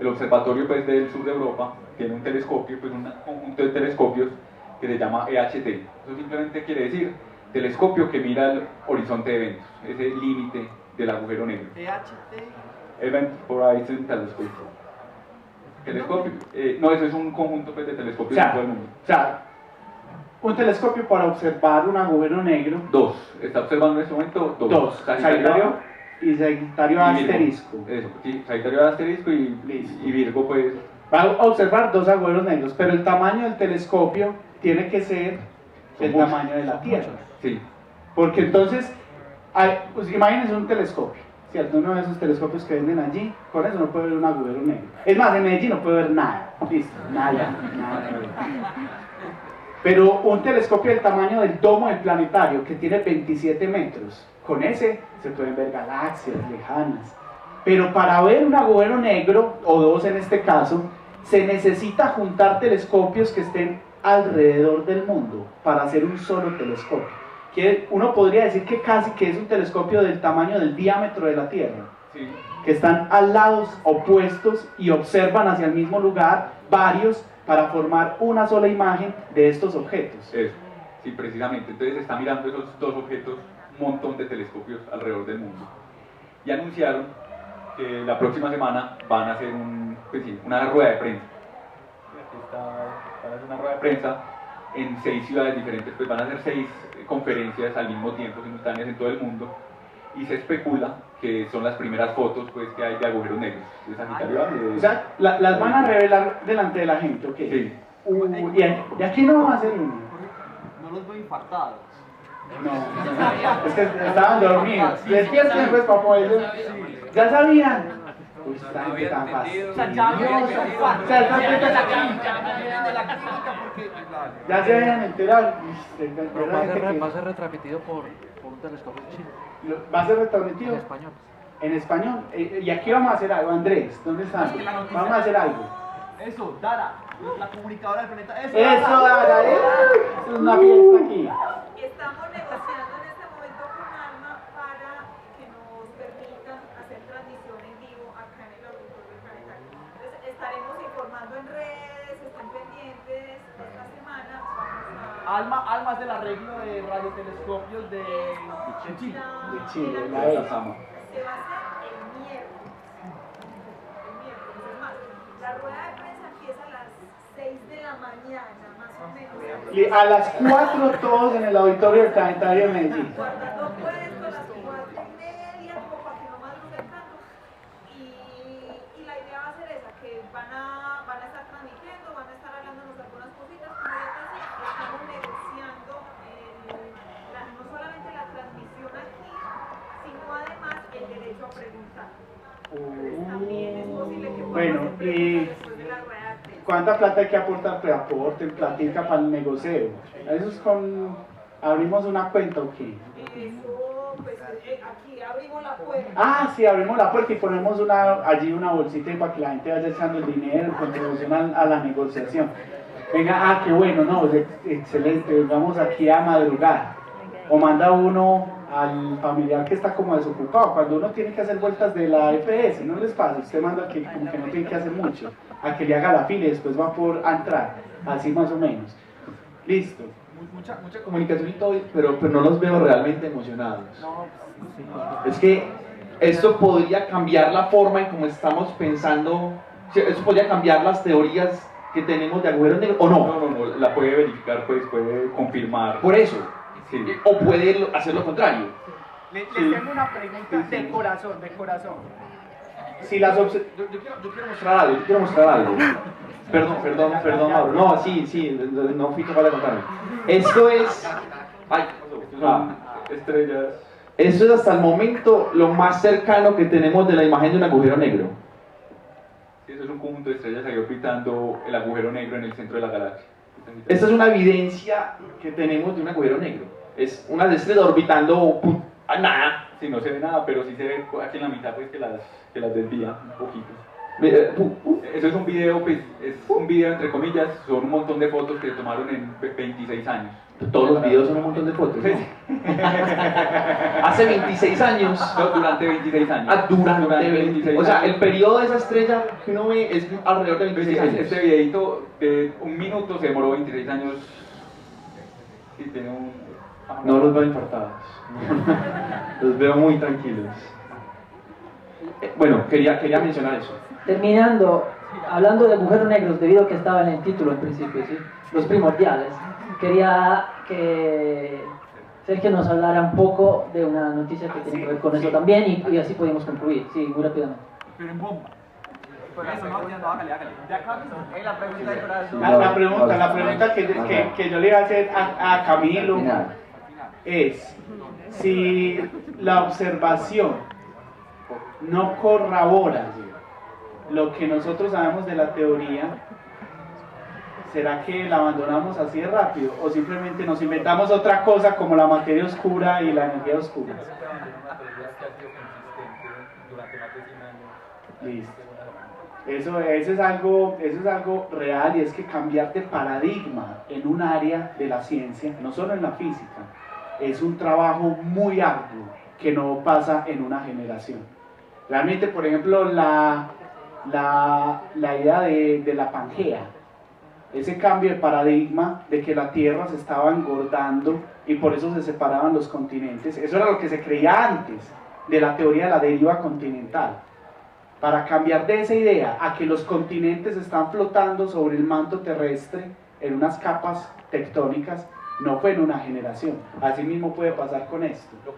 el observatorio del sur de Europa tiene un telescopio, un conjunto de telescopios que se llama EHT. Eso simplemente quiere decir telescopio que mira el horizonte de eventos, ese límite del agujero negro. EHT. Event Horizon Telescope. Telescopio, no, eso es un conjunto de telescopios en todo el mundo. O sea, un telescopio para observar un agujero negro. Dos, está observando en este momento dos. Sagitario y Sagitario asterisco. Eso, sí, Sagitario asterisco y Virgo pues. Va a observar dos agujeros negros, pero el tamaño del telescopio tiene que ser el tamaño de la Tierra. Sí. Porque entonces, pues imagínense un telescopio, ¿cierto? Uno de esos telescopios que venden allí, con eso no puede ver un agujero negro. Es más, en Medellín no puede ver nada, listo, nada. Pero un telescopio del tamaño del domo del planetario, que tiene 27 metros, con ese se pueden ver galaxias lejanas. Pero para ver un agujero negro, o dos en este caso, se necesita juntar telescopios que estén alrededor del mundo para hacer un solo telescopio. Que uno podría decir que casi que es un telescopio del tamaño del diámetro de la Tierra, sí, que están al lados opuestos y observan hacia el mismo lugar varios para formar una sola imagen de estos objetos. Eso. Sí, precisamente. Entonces está mirando esos dos objetos, un montón de telescopios alrededor del mundo. Y anunciaron que la próxima semana van a hacer una rueda de prensa. Aquí está, van a hacer una rueda de prensa en 6 ciudades diferentes, pues van a hacer 6 conferencias al mismo tiempo, simultáneas en todo el mundo. Y se especula que son las primeras fotos pues, que hay de agujeros negros de Sagitario A. O sea, las van a revelar delante de la gente, ¿ok? Sí. ¿Y aquí no vamos a hacer uno? No los veo infartados. No, es que estaban dormidos. Despierten pues, papá, ellos. ¿Ya sabían? Uy, esta gente tan fácil. O sea, ya Dios, infartados. o sea, esta gente de la tan- clínica, de la clínica porque... ya se habían enterado. Pero va a ser retransmitido por un telescopio chino. ¿Va a ser retransmitido? En español. En español. Y aquí vamos a hacer algo. Andrés, ¿dónde están? Vamos a hacer algo. Eso, Dara, la comunicadora del planeta. Eso, Dara, eso es una fiesta aquí. Estamos negociando en este momento con ALMA para que nos permitan hacer transmisión en vivo acá en el auditorio planetario. Entonces estaremos informando en redes, estén pendientes esta semana. Alma es del arreglo de radiotelescopios de Chile. De Chile, la Se ESA. va a hacer el miércoles. El miércoles, es más, la rueda de prensa empieza a las 6 de la mañana, más o menos. Y a las 4 todos en el auditorio del Planetario de Medellín. Guardando puesto a las 4:30, como para que no madruguen tanto. Y la idea va a ser esa, que van a estar transmitiendo, van a estar hablándonos de algunas cositas, como ya te decía, estamos negociando no solamente la transmisión aquí, sino además el derecho a preguntar. Entonces también es posible que Bueno, podamos hacer preguntas después de la rueda de prensa. ¿Cuánta plata hay que aportar? Pues aporten, platica para el negocio. Eso es con... ¿Abrimos una cuenta o qué? Eso, pues aquí abrimos la puerta. Ah, sí, abrimos la puerta y ponemos allí una bolsita y para que la gente vaya echando el dinero, contribución a la negociación. Venga, qué bueno, no, excelente, vamos aquí a madrugar. O manda uno al familiar que está como desocupado, cuando uno tiene que hacer vueltas de la EPS, no les pasa, usted manda que como que no tiene que hacer mucho, a que le haga la fila y después va a entrar, así más o menos. Listo. Mucha comunicación y todo, pero no los veo realmente emocionados. Es que esto podría cambiar la forma en cómo estamos pensando, eso podría cambiar las teorías que tenemos de agujeros negros, ¿o no? No, la puede verificar, pues puede confirmar. Por eso. Sí. O puede hacer lo contrario. Les tengo una pregunta de corazón, de corazón. Si las yo quiero mostrar algo, Perdón, Mauro. No, sí, no fui capaz de contarme. Esto es... Ay, estrellas. Eso es hasta el momento lo más cercano que tenemos de la imagen de un agujero negro. Sí, eso es un conjunto de estrellas ahí orbitando el agujero negro en el centro de la galaxia. Esta es una evidencia que tenemos de un agujero negro. Es una estrella orbitando nada. Sí, no se ve nada, pero sí se ve aquí en la mitad pues que las desvía un poquito. Eso es un video, pues, es un video entre comillas, son un montón de fotos que se tomaron en 26 años. Todos los videos son un montón de fotos, ¿no? Hace 26 años. No, durante 26 años. Ah, durante 26 O sea, años. el periodo de esa estrella que uno ve es alrededor de 26 años. Este videito de un minuto se demoró 26 años. Sí, tiene un... No los veo infartados. Los veo muy tranquilos. Bueno, quería mencionar eso. Terminando, hablando de agujeros negros, debido a que estaba en el título en principio, ¿sí? Los primordiales, quería que Sergio nos hablara un poco de una noticia que tiene que ver con eso también y así podemos concluir, sí, muy rápidamente. Pero en bomba. Por eso, no, hágale. De acá, la pregunta de corazón. La pregunta que yo le iba a hacer a Camilo es si la observación no corrobora lo que nosotros sabemos de la teoría, ¿será que la abandonamos así de rápido? ¿O simplemente nos inventamos otra cosa como la materia oscura y la energía oscura? Listo. Eso es algo real, y es que cambiar de paradigma en un área de la ciencia, no solo en la física, es un trabajo muy arduo que no pasa en una generación. Realmente, por ejemplo, la idea de la Pangea ese cambio de paradigma de que la Tierra se estaba engordando y por eso se separaban los continentes. Eso era lo que se creía antes de la teoría de la deriva continental. Para cambiar de esa idea a que los continentes están flotando sobre el manto terrestre en unas capas tectónicas, no fue en una generación. Así mismo puede pasar con esto. Lo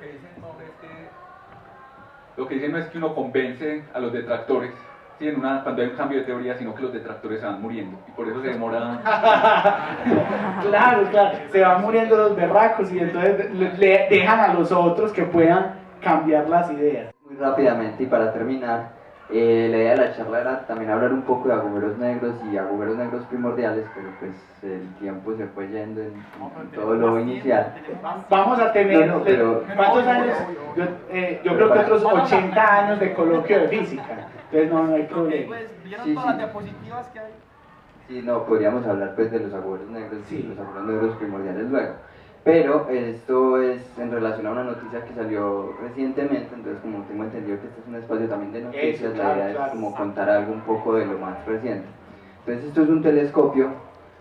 que dicen no es que uno convence a los detractores, ¿sí? Cuando hay un cambio de teoría, sino que los detractores se van muriendo y por eso se demora. Claro, se van muriendo los berracos y entonces le dejan a los otros que puedan cambiar las ideas. Muy rápidamente y para terminar, la idea de la charla era también hablar un poco de agujeros negros y agujeros negros primordiales, pero pues el tiempo se fue yendo en todo lo inicial. Vamos a tener, ¿cuántos años? Yo creo que otros 80 años de coloquio de física, entonces no hay problema. ¿Vieron todas las diapositivas que hay? Sí, no, podríamos hablar pues de los agujeros negros y los agujeros negros primordiales luego. Pero esto es en relación a una noticia que salió recientemente, entonces como tengo entendido que este es un espacio también de noticias, la idea es como contar algo un poco de lo más reciente. Entonces esto es un telescopio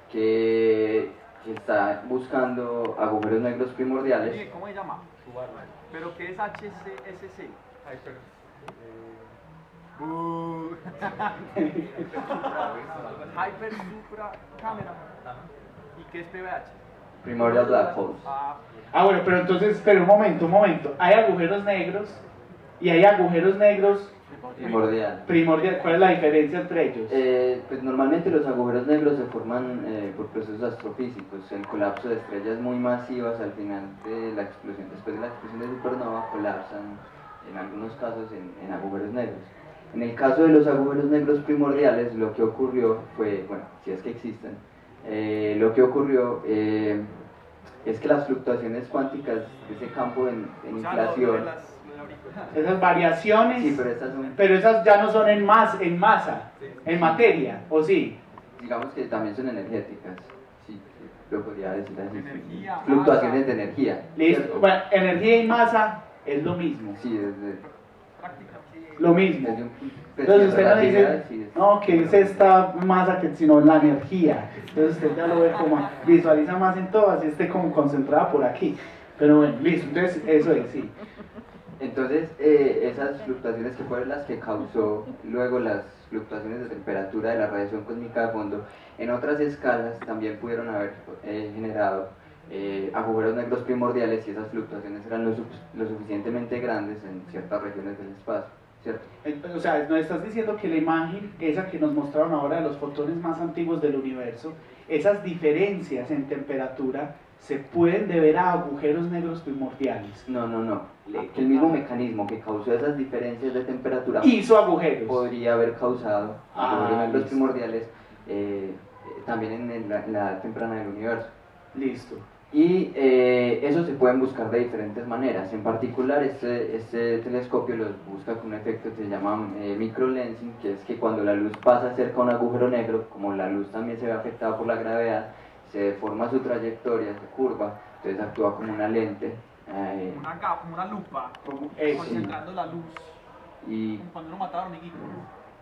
que está buscando agujeros negros primordiales. Sí, ¿cómo se llama? ¿Pero qué es HCSC? Hyper Supra Camera. ¿Y qué es PBH? Primordial Black Holes. Bueno, pero entonces, espera un momento. Hay agujeros negros y hay agujeros negros primordial. ¿Cuál es la diferencia entre ellos? Pues normalmente los agujeros negros se forman por procesos astrofísicos. El colapso de estrellas muy masivas al final de la explosión, después de la explosión de supernova, colapsan en algunos casos en agujeros negros. En el caso de los agujeros negros primordiales, lo que ocurrió fue, bueno, si es que existen, lo que ocurrió es que las fluctuaciones cuánticas de ese campo en inflación, esas variaciones, sí, pero esas ya no son en masa, en materia, ¿o sí? Digamos que también son energéticas, sí, lo podría decir así, fluctuaciones de energía. Listo, bueno, energía y masa es lo mismo. Sí, lo mismo. Entonces usted no dice, no, que es esta masa, sino la energía. Entonces usted ya lo ve como, visualiza más en todo, así esté como concentrada por aquí. Pero bueno, listo, entonces eso es, sí. Entonces, esas fluctuaciones que fueron las que causó luego las fluctuaciones de temperatura de la radiación cósmica de fondo, en otras escalas también pudieron haber generado agujeros negros primordiales, y esas fluctuaciones eran lo suficientemente grandes en ciertas regiones del espacio, ¿cierto? O sea, nos estás diciendo que la imagen, esa que nos mostraron ahora de los fotones más antiguos del universo, esas diferencias en temperatura se pueden deber a agujeros negros primordiales. No. Que el mismo mecanismo que causó esas diferencias de temperatura hizo agujeros. Podría haber causado agujeros negros primordiales también en la edad temprana del universo. Listo. Y eso se pueden buscar de diferentes maneras. En particular, este telescopio los busca con un efecto que se llama microlensing, que es que cuando la luz pasa cerca de un agujero negro, como la luz también se ve afectada por la gravedad, se deforma su trayectoria, se curva, entonces actúa como una lente. Como una lupa, concentrando la luz. Y cuando uno mataba a hormiguitos.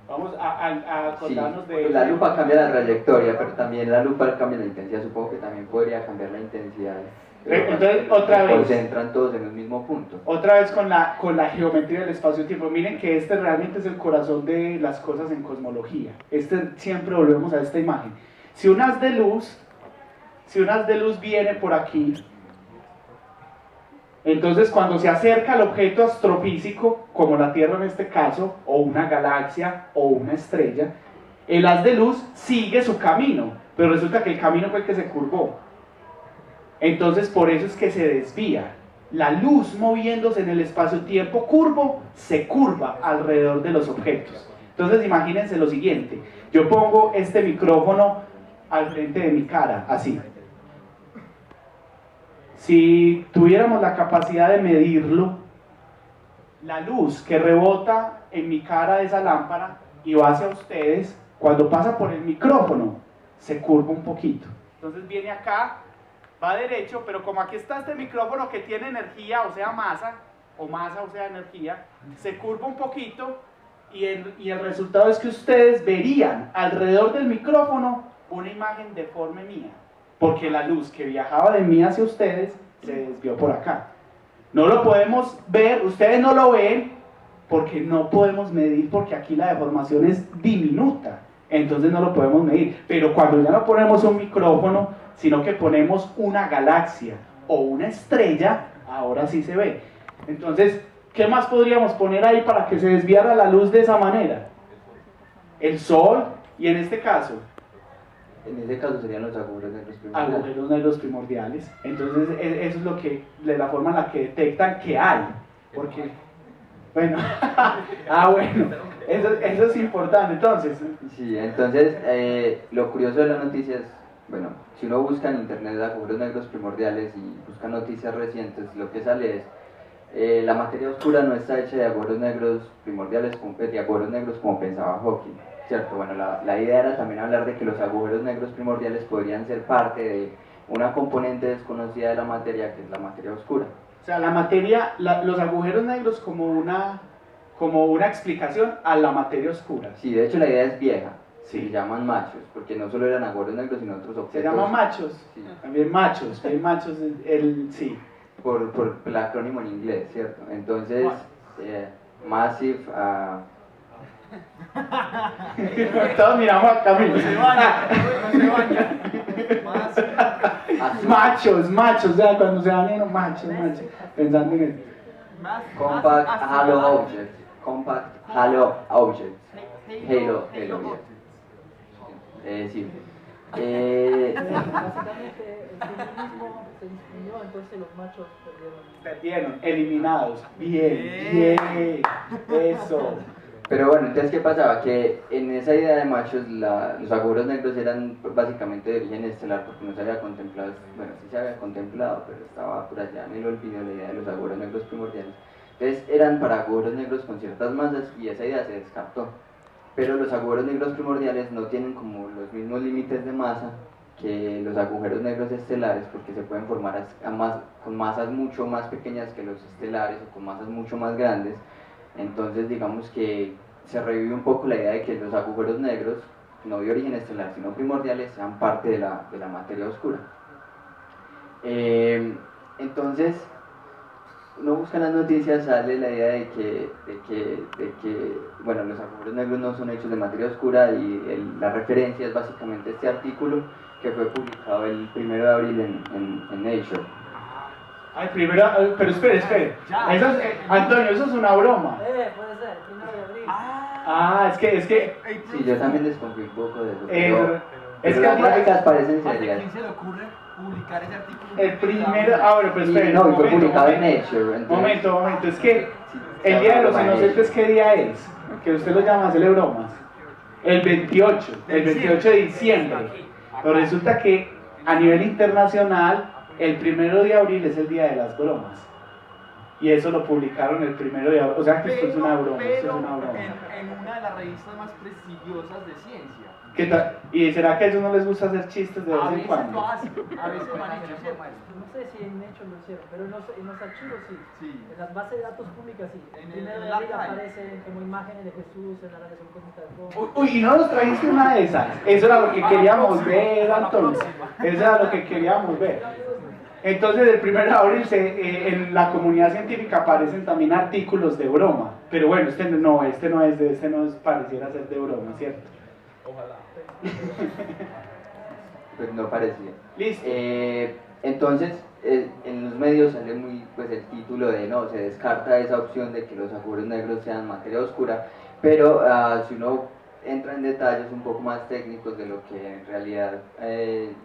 Vamos a contarnos de... La lupa cambia la trayectoria, pero también la lupa cambia la intensidad. Supongo que también podría cambiar la intensidad. Entonces, otra vez. Concentran todos en un mismo punto. Otra vez con la geometría del espacio-tiempo. Miren que este realmente es el corazón de las cosas en cosmología. Siempre volvemos a esta imagen. Si un haz de luz viene por aquí, entonces cuando se acerca al objeto astrofísico, como la Tierra en este caso, o una galaxia, o una estrella, el haz de luz sigue su camino, pero resulta que el camino fue el que se curvó. Entonces por eso es que se desvía. La luz moviéndose en el espacio-tiempo curvo, se curva alrededor de los objetos. Entonces imagínense lo siguiente, yo pongo este micrófono al frente de mi cara, así. Si tuviéramos la capacidad de medirlo, la luz que rebota en mi cara de esa lámpara y va hacia ustedes, cuando pasa por el micrófono, se curva un poquito. Entonces viene acá, va derecho, pero como aquí está este micrófono que tiene energía, o sea masa, o sea energía, se curva un poquito y el resultado es que ustedes verían alrededor del micrófono una imagen deforme mía, porque la luz que viajaba de mí hacia ustedes se desvió por acá. No lo podemos ver, ustedes no lo ven, porque no podemos medir, porque aquí la deformación es diminuta, entonces no lo podemos medir. Pero cuando ya no ponemos un micrófono, sino que ponemos una galaxia o una estrella, ahora sí se ve. Entonces, ¿qué más podríamos poner ahí para que se desviara la luz de esa manera? El sol, y en este caso, En ese caso serían los agujeros negros primordiales. agujeros negros primordiales. Entonces, eso es lo que, de la forma en la que detectan que hay. Porque, bueno, bueno, eso es importante. Entonces, Sí, entonces, lo curioso de la noticia es, bueno, si uno busca en internet agujeros negros primordiales y busca noticias recientes, lo que sale es, la materia oscura no está hecha de agujeros negros primordiales, de agujeros negros como pensaba Hawking, ¿cierto? Bueno, la idea era también hablar de que los agujeros negros primordiales podrían ser parte de una componente desconocida de la materia, que es la materia oscura. o sea, la materia, los agujeros negros como una explicación a la materia oscura. Sí, de hecho la idea es vieja. Sí. Se llaman machos, porque no solo eran agujeros negros, sino otros objetos. Se llaman machos, Sí. también machos, sí. Por el acrónimo en inglés, ¿cierto? Entonces, Massive, Todos miramos a Camilo. No se baña. Machos, o sea, cuando se bañan, machos, pensando en eso. Compact Halo Object, Compact Halo Object, Halo, sí. Básicamente el feminismo se disminuyó, entonces los machos Perdieron, eliminados. Bien, eso. Pero bueno, entonces, ¿qué pasaba? Que en esa idea de machos, los agujeros negros eran básicamente de origen estelar, porque no se había contemplado, bueno, sí se había contemplado, pero estaba por allá en el olvido la idea de los agujeros negros primordiales. Entonces, eran para agujeros negros con ciertas masas y esa idea se descartó. Pero los agujeros negros primordiales no tienen como los mismos límites de masa que los agujeros negros estelares, porque se pueden formar con masas mucho más pequeñas que los estelares o con masas mucho más grandes. Entonces, digamos que se revive un poco la idea de que los agujeros negros, no de origen estelar, sino primordiales, sean parte de la materia oscura. Entonces, uno busca en las noticias, sale la idea de que bueno, los agujeros negros no son hechos de materia oscura y la referencia es básicamente este artículo que fue publicado el 1 de abril en Nature. Ay, primero, pero espere. Eso es, Antonio, eso es una broma. puede ser, 1 de abril. Es que. Sí, yo también desconfío un poco de eso. Es que las gráficas parecen ¿A serias. quién se le ocurre publicar ese artículo? El primero. Bueno, pero espere. No, y fue publicado en Nature. Entonces, Momento. Es que el Día de los Inocentes, ¿qué día es? Que usted lo llama a hacerle bromas. El 28 de diciembre. Pero resulta que a nivel internacional, el 1 de abril es el Día de las Bromas. Y eso lo publicaron el 1 de abril. O sea que esto es una broma. Esto es una broma. En una de las revistas más prestigiosas de ciencia. ¿Qué tal? ¿Y será que a ellos no les gusta hacer chistes de vez A en veces cuando? lo hacen, a veces lo han hecho, ¿cierto? No sé si en hecho lo hicieron, pero en los archivos sí. Sí. En las bases de datos públicas sí. En El 1 el de abril archive. aparecen como imágenes de Jesús en la radiación cósmica de Roma. Uy, ¿y no nos trajiste una de esas? Eso era lo que queríamos ver, Antonio. Eso era lo que queríamos ver. Entonces, el 1 de abril en la comunidad científica aparecen también artículos de broma. Pero bueno, este no pareciera ser de broma, ¿cierto? Ojalá. pues no parecía. Listo. Entonces, en los medios sale pues el título de no, se descarta esa opción de que los agujeros negros sean materia oscura, pero si uno entra en detalles un poco más técnicos de lo que en realidad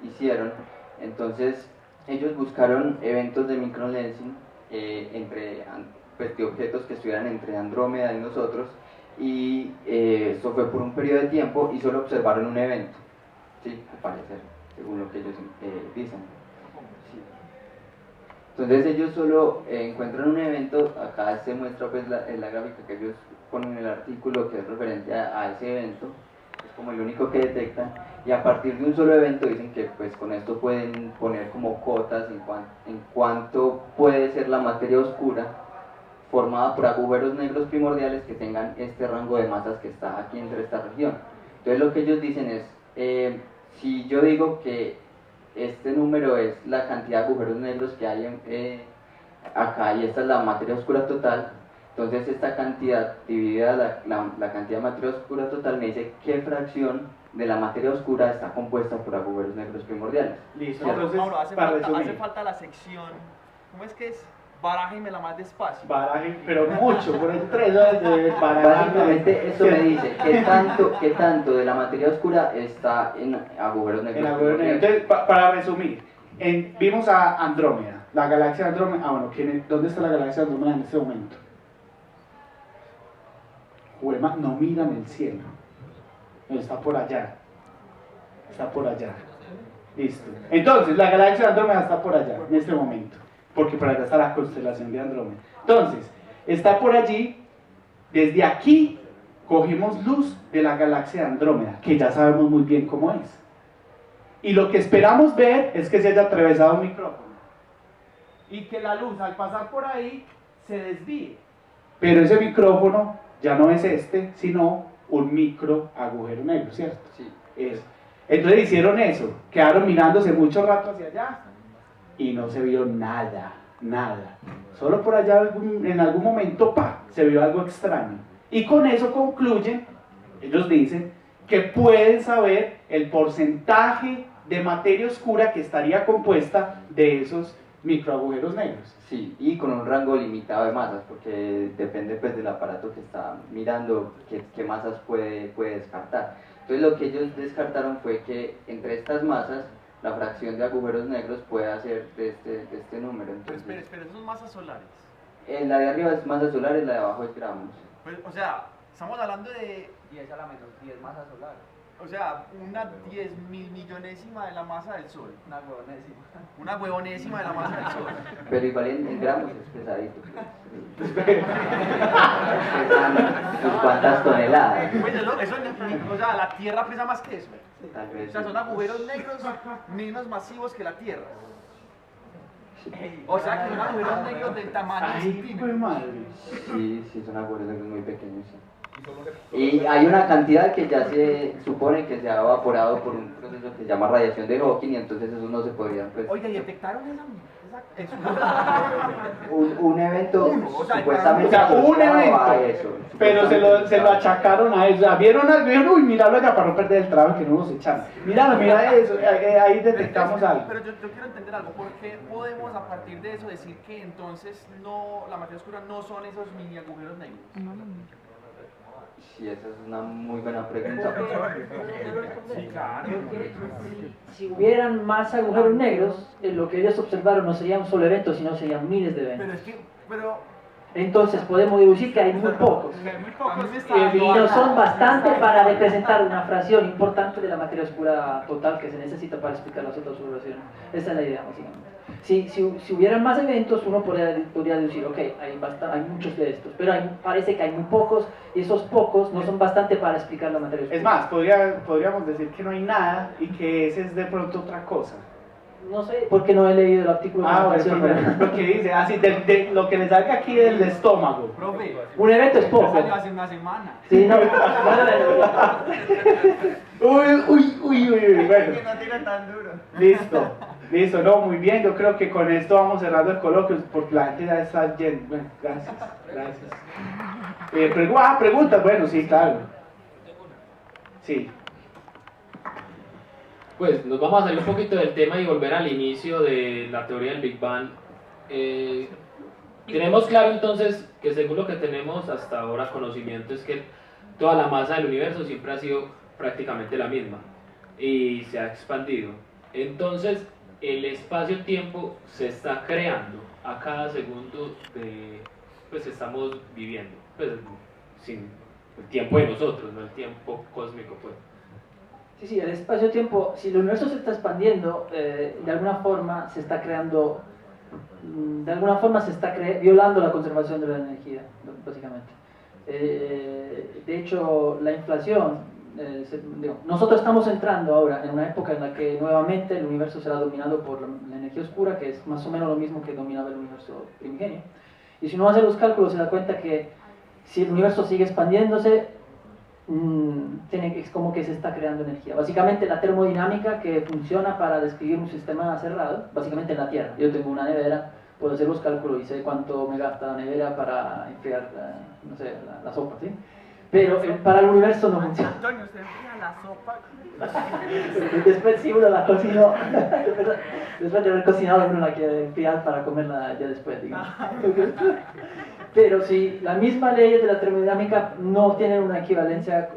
hicieron, entonces ellos buscaron eventos de microlensing pues, de objetos que estuvieran entre Andrómeda y nosotros, y esto fue por un periodo de tiempo y solo observaron un evento, ¿sí? Al parecer, según lo que ellos dicen. Sí. Entonces ellos solo encuentran un evento, acá se muestra pues la gráfica que ellos ponen en el artículo que es referente a ese evento, es como el único que detectan, y a partir de un solo evento dicen que pues con esto pueden poner como cotas en cuanto puede ser la materia oscura formada por agujeros negros primordiales que tengan este rango de masas que está aquí entre esta región. Entonces lo que ellos dicen es, si yo digo que este número es la cantidad de agujeros negros que hay acá y esta es la materia oscura total, entonces esta cantidad dividida la cantidad de materia oscura total me dice qué fracción de la materia oscura está compuesta por agujeros negros primordiales. Listo, ¿Cierto? entonces, Mauro, hace para falta resumir. la sección, ¿cómo es que es? Barájemela más despacio. Baraje, pero mucho, por eso 3 horas de barajar. Básicamente eso me dice qué tanto de la materia oscura está en agujeros negros. En agujeros negros. Entonces, para resumir, vimos a Andrómeda, la galaxia de Andrómeda. Ah, bueno, ¿dónde está la galaxia de Andrómeda en este momento? Juema, no miran el cielo. No, está por allá. Está por allá. Listo. Entonces, la galaxia de Andrómeda está por allá, en este momento. Porque por allá está la constelación de Andrómeda. Entonces, está por allí. Desde aquí cogimos luz de la galaxia de Andrómeda, que ya sabemos muy bien cómo es. Y lo que esperamos ver es que se haya atravesado un micrófono. Y que la luz al pasar por ahí se desvíe. Pero ese micrófono ya no es este, sino un micro agujero negro, ¿cierto? Sí. Entonces hicieron eso, quedaron mirándose mucho rato hacia allá y no se vio nada, nada. Solo por allá en algún momento, se vio algo extraño. Y con eso concluyen, ellos dicen, que pueden saber el porcentaje de materia oscura que estaría compuesta de esos microagujeros negros. Sí, y con un rango limitado de masas, porque depende pues del aparato que está mirando qué masas puede descartar. Entonces lo que ellos descartaron fue que entre estas masas la fracción de agujeros negros puede ser de este número. Entonces, Pero espera, ¿esas son masas solares? La de arriba es masas solares, la de abajo es gramos. Pues, o sea, estamos hablando de 10 a la menos 10 masas solares. O sea, una 10.000 millonésima de la masa del Sol. Una huevonésima. Una huevonésima de la masa del Sol. Pero igual en gramos es pesadito. Pesan unas cuantas toneladas. Pues eso, o sea, la Tierra pesa más que eso. Tal vez O sea, son agujeros negros menos masivos que la Tierra. O sea, que son agujeros negros del tamaño de centímetros. Sí, son agujeros negros muy pequeños, sí. Y hay una cantidad que ya se supone que se ha evaporado por un proceso que se llama radiación de Hawking, y entonces esos no se podrían pues, Oiga, ¿y detectaron eso? un evento O sea, supuestamente un evento, a eso, pero se lo achacaron a eso. O sea, vieron algo y dijeron, uy, míralo allá para no perder el trabajo que no nos echan. Míralo, mira eso, ahí detectamos algo. Pero yo quiero entender algo, ¿por qué podemos a partir de eso decir que entonces la materia oscura no son esos mini agujeros negros? Sí, esa es una muy buena pregunta. Sí, claro. Si hubieran más agujeros negros, lo que ellos observaron no sería un solo evento, sino serían miles de eventos. Pero es que, Entonces podemos deducir que hay muy pocos. Y no son bastante para representar una fracción importante de la materia oscura total que se necesita para explicar las otras observaciones. Esa es la idea, básicamente. Si hubieran más eventos, uno podría deducir, ok, hay muchos de estos, pero parece que hay muy pocos, y esos pocos no son bastante para explicar la materia oscura. Es más, podríamos decir que no hay nada y que ese es de pronto otra cosa. No sé, porque no he leído el artículo de la fracción. Porque dice, así, de lo que le salga aquí del estómago. Profe, un evento es poco. salió hace una semana. Sí, no. Uy, bueno. Que no tira tan duro. Listo, no, muy bien, yo creo que con esto vamos cerrando el coloquio, porque la gente ya está yendo. Bueno, gracias. Preguntas, bueno, sí, claro. Sí. Pues nos vamos a salir un poquito del tema y volver al inicio de la teoría del Big Bang. Tenemos claro entonces que según lo que tenemos hasta ahora conocimiento es que toda la masa del universo siempre ha sido prácticamente la misma y se ha expandido. Entonces el espacio-tiempo se está creando a cada segundo de pues estamos viviendo, pues sin el tiempo de nosotros, no el tiempo cósmico pues. Sí, el espacio-tiempo, si el universo se está expandiendo, de alguna forma se está creando, violando la conservación de la energía, básicamente. De hecho, la inflación, nosotros estamos entrando ahora en una época en la que nuevamente el universo será dominado por la energía oscura, que es más o menos lo mismo que dominaba el universo primigenio. Y si uno hace los cálculos se da cuenta que si el universo sigue expandiéndose, es como que se está creando energía. Básicamente la termodinámica que funciona para describir un sistema cerrado, básicamente en la Tierra. Yo tengo una nevera, puedo hacer los cálculos y sé cuánto me gasta la nevera para enfriar, no sé, la sopa, ¿sí? Pero para el universo no funciona. Antonio, ¿usted enfría la sopa? Después sí uno la cocinó, después de haber cocinado uno la quiere enfriar para comerla ya después, digamos. Pero si la misma ley de la termodinámica no tienen una equivalencia,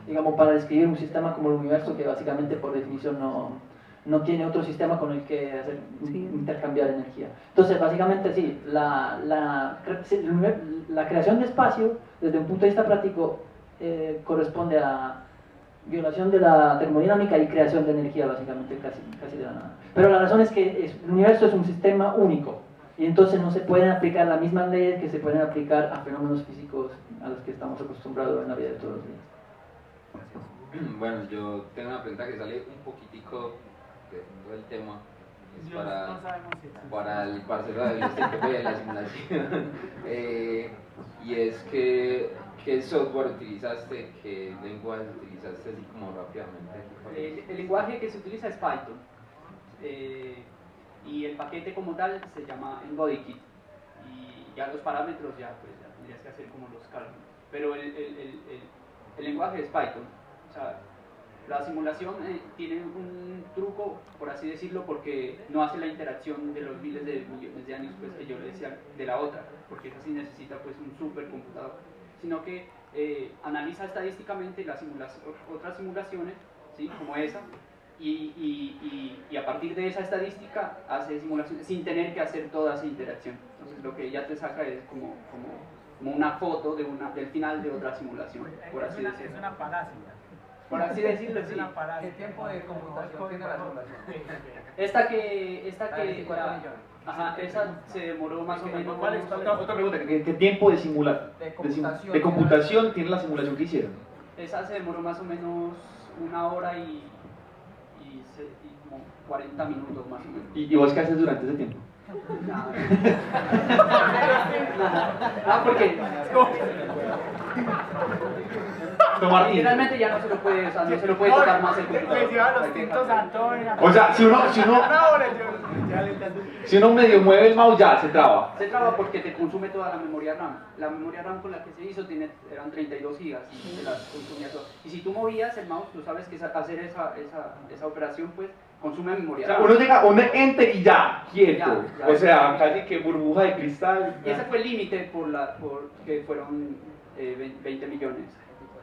digamos, para describir un sistema como el universo, que básicamente por definición no tiene otro sistema con el que hacer, intercambiar energía. Entonces, básicamente sí, la creación de espacio, desde un punto de vista práctico, corresponde a violación de la termodinámica y creación de energía, básicamente, casi de la nada. Pero la razón es que el universo es un sistema único, y entonces no se pueden aplicar las mismas leyes que se pueden aplicar a fenómenos físicos a los que estamos acostumbrados en la vida de todos los días. Bueno, yo tengo una pregunta que sale un poquitico del tema. Es para hacer la simulación. Y es que, ¿qué software utilizaste? ¿Qué lenguaje utilizaste así como rápidamente? El lenguaje que se utiliza es Python. Y el paquete como tal se llama EnbodyKit. Y ya los parámetros ya tendrías que hacer como los cálculos. Pero el lenguaje es Python. O sea, la simulación tiene un truco, por así decirlo, porque no hace la interacción de los miles de millones de años pues, que yo le decía de la otra, porque esa sí necesita pues, un supercomputador, sino que analiza estadísticamente las otras simulaciones, ¿sí? Como esa, y a partir de esa estadística hace simulaciones sin tener que hacer toda esa interacción. Entonces lo que ya te saca es como una foto del final de otra simulación, por así decirlo. Es una falacia. Por así decirlo, sí. ¿Qué tiempo de computación tiene la simulación? Esta que ajá, esa se demoró más o menos. ¿Cuál es? Otra pregunta, ¿qué tiempo de computación tiene la simulación que hicieron? Esa se demoró más o menos 1 hora y como 40 minutos más o menos. ¿Y vos qué haces durante ese tiempo? Nada. Porque literalmente ya no se lo puede, o sea, no se lo puede tocar más el computador. Les lleva los tintos a Antonio. O sea, si uno medio mueve el mouse ya se traba. Se traba porque te consume toda la memoria RAM. La memoria RAM con la que se hizo eran 32 gigas y se las consumía todas. Y si tú movías el mouse, tú sabes que hacer esa operación pues consume memoria RAM. O sea, uno llega a un enter y ya, quieto. Ya, o sea, casi que burbuja de cristal. Y ese fue el límite que fueron 20 millones.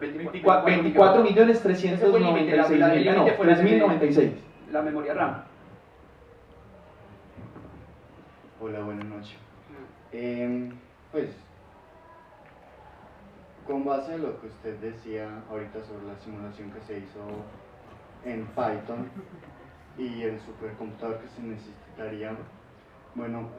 24 millones 396 no, 3096. La memoria RAM. Hola, buenas noches. Pues, con base a lo que usted decía ahorita sobre la simulación que se hizo en Python y el supercomputador que se necesitaría, bueno,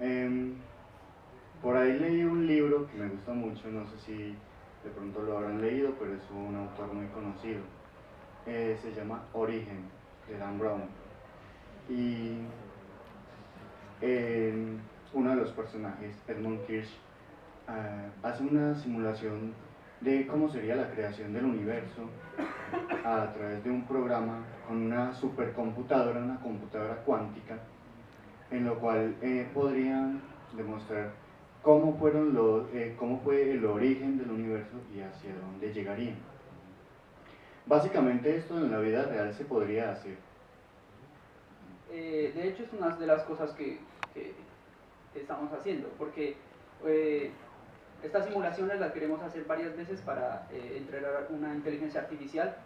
por ahí leí un libro que me gusta mucho, no sé si de pronto lo habrán leído, pero es un autor muy conocido. Se llama Origen, de Dan Brown. Y uno de los personajes, Edmund Kirsch, hace una simulación de cómo sería la creación del universo a través de un programa con una supercomputadora, una computadora cuántica, en lo cual podrían demostrar cómo fue el origen del universo y hacia dónde llegaría. Básicamente esto en la vida real se podría hacer. De hecho es una de las cosas que estamos haciendo, porque estas simulaciones las queremos hacer varias veces para entrenar una inteligencia artificial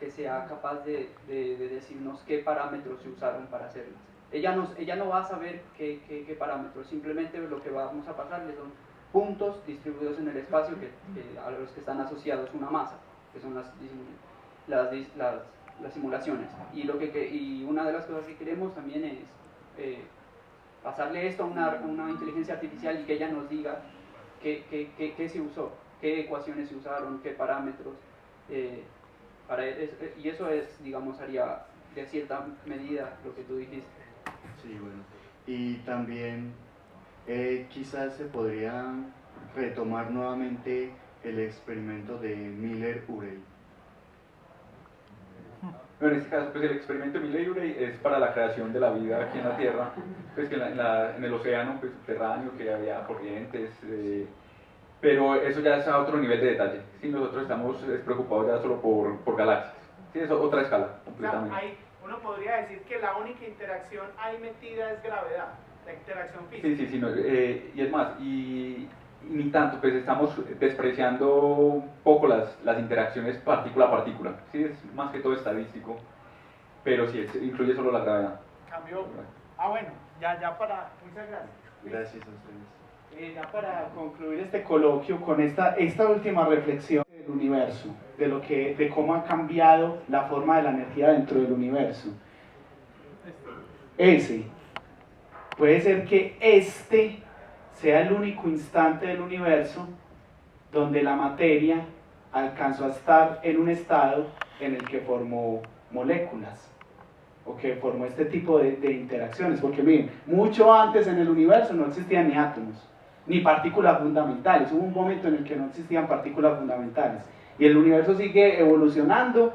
que sea capaz de decirnos qué parámetros se usaron para hacerlas. Ella no va a saber qué parámetros, simplemente lo que vamos a pasarle son puntos distribuidos en el espacio a los que están asociados una masa, que son las simulaciones. Y una de las cosas que queremos también es pasarle esto a una inteligencia artificial y que ella nos diga qué se usó, qué ecuaciones se usaron, qué parámetros, y eso es, digamos, haría de cierta medida lo que tú dijiste. Sí, bueno. Y también quizás se podría retomar nuevamente el experimento de Miller-Urey, Bueno, en este caso, pues el experimento de Milley es para la creación de la vida aquí en la Tierra, pues que en el océano pues, subterráneo, que había corrientes, pero eso ya es a otro nivel de detalle. Sí, nosotros estamos preocupados ya solo por galaxias. Sí, es otra escala, completamente. O sea, uno podría decir que la única interacción ahí metida es gravedad, la interacción física. Sí, no, y es más, y ni tanto, pues estamos despreciando un poco las interacciones partícula a partícula. Sí, es más que todo estadístico, pero sí, incluye solo la gravedad. Cambio. Bueno, ya para. Muchas gracias. Gracias a ustedes. Ya para concluir este coloquio con esta última reflexión del universo, de cómo ha cambiado la forma de la energía dentro del universo. Puede ser que este sea el único instante del universo donde la materia alcanzó a estar en un estado en el que formó moléculas o que formó este tipo de interacciones, porque miren, mucho antes en el universo no existían ni átomos ni partículas fundamentales. Hubo un momento en el que no existían partículas fundamentales y el universo sigue evolucionando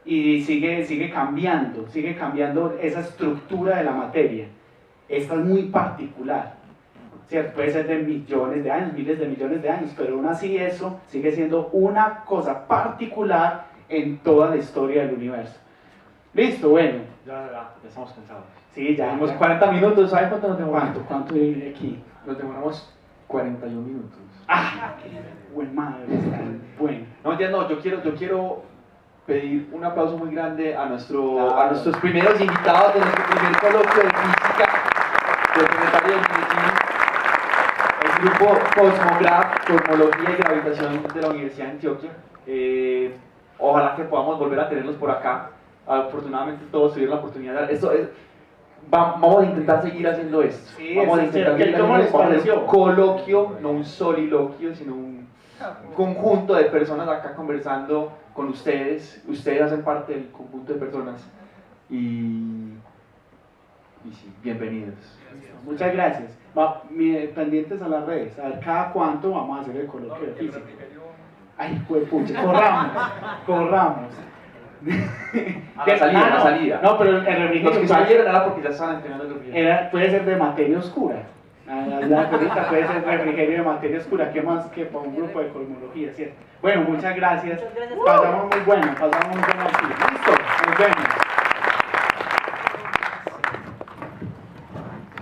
y sigue cambiando esa estructura de la materia. Esta es muy particular, ¿cierto? Puede ser de millones de años, miles de millones de años, pero aún así eso sigue siendo una cosa particular en toda la historia del universo. Listo, bueno. Ya estamos cansados. Sí, ya. Tenemos 40 minutos, ¿sabes cuánto nos demoramos? ¿Cuánto vive aquí? Nos demoramos 41 minutos. ¡Ah! ¡Qué buen madre! Bueno. No, ya no, yo quiero pedir un aplauso muy grande a nuestros primeros invitados de nuestro primer coloquio de física del Planetario de Medellín, el grupo Cosmograph, Cosmología y Gravitación de la Universidad de Antioquia. Ojalá que podamos volver a tenerlos por acá. Afortunadamente todos tuvieron la oportunidad de vamos a intentar seguir haciendo esto. Sí, vamos a intentar seguir ¿cómo les pareció? un coloquio, no un soliloquio, sino un conjunto de personas acá conversando con ustedes. Ustedes hacen parte del conjunto de personas y sí, bienvenidos. Muchas gracias. Pendientes a las redes, a ver cada cuánto vamos a hacer el coloquio de física. Ay, pucha, corramos. A la salida. No, pero el refrigerio. Los que salieron era porque ya estaban entrenando el refrigerio. Puede ser de materia oscura. La perrita puede ser refrigerio de materia oscura. ¿Qué más que para un grupo de cosmología, cierto? Bueno, muchas gracias. Pasamos muy bueno aquí. Listo, nos vemos.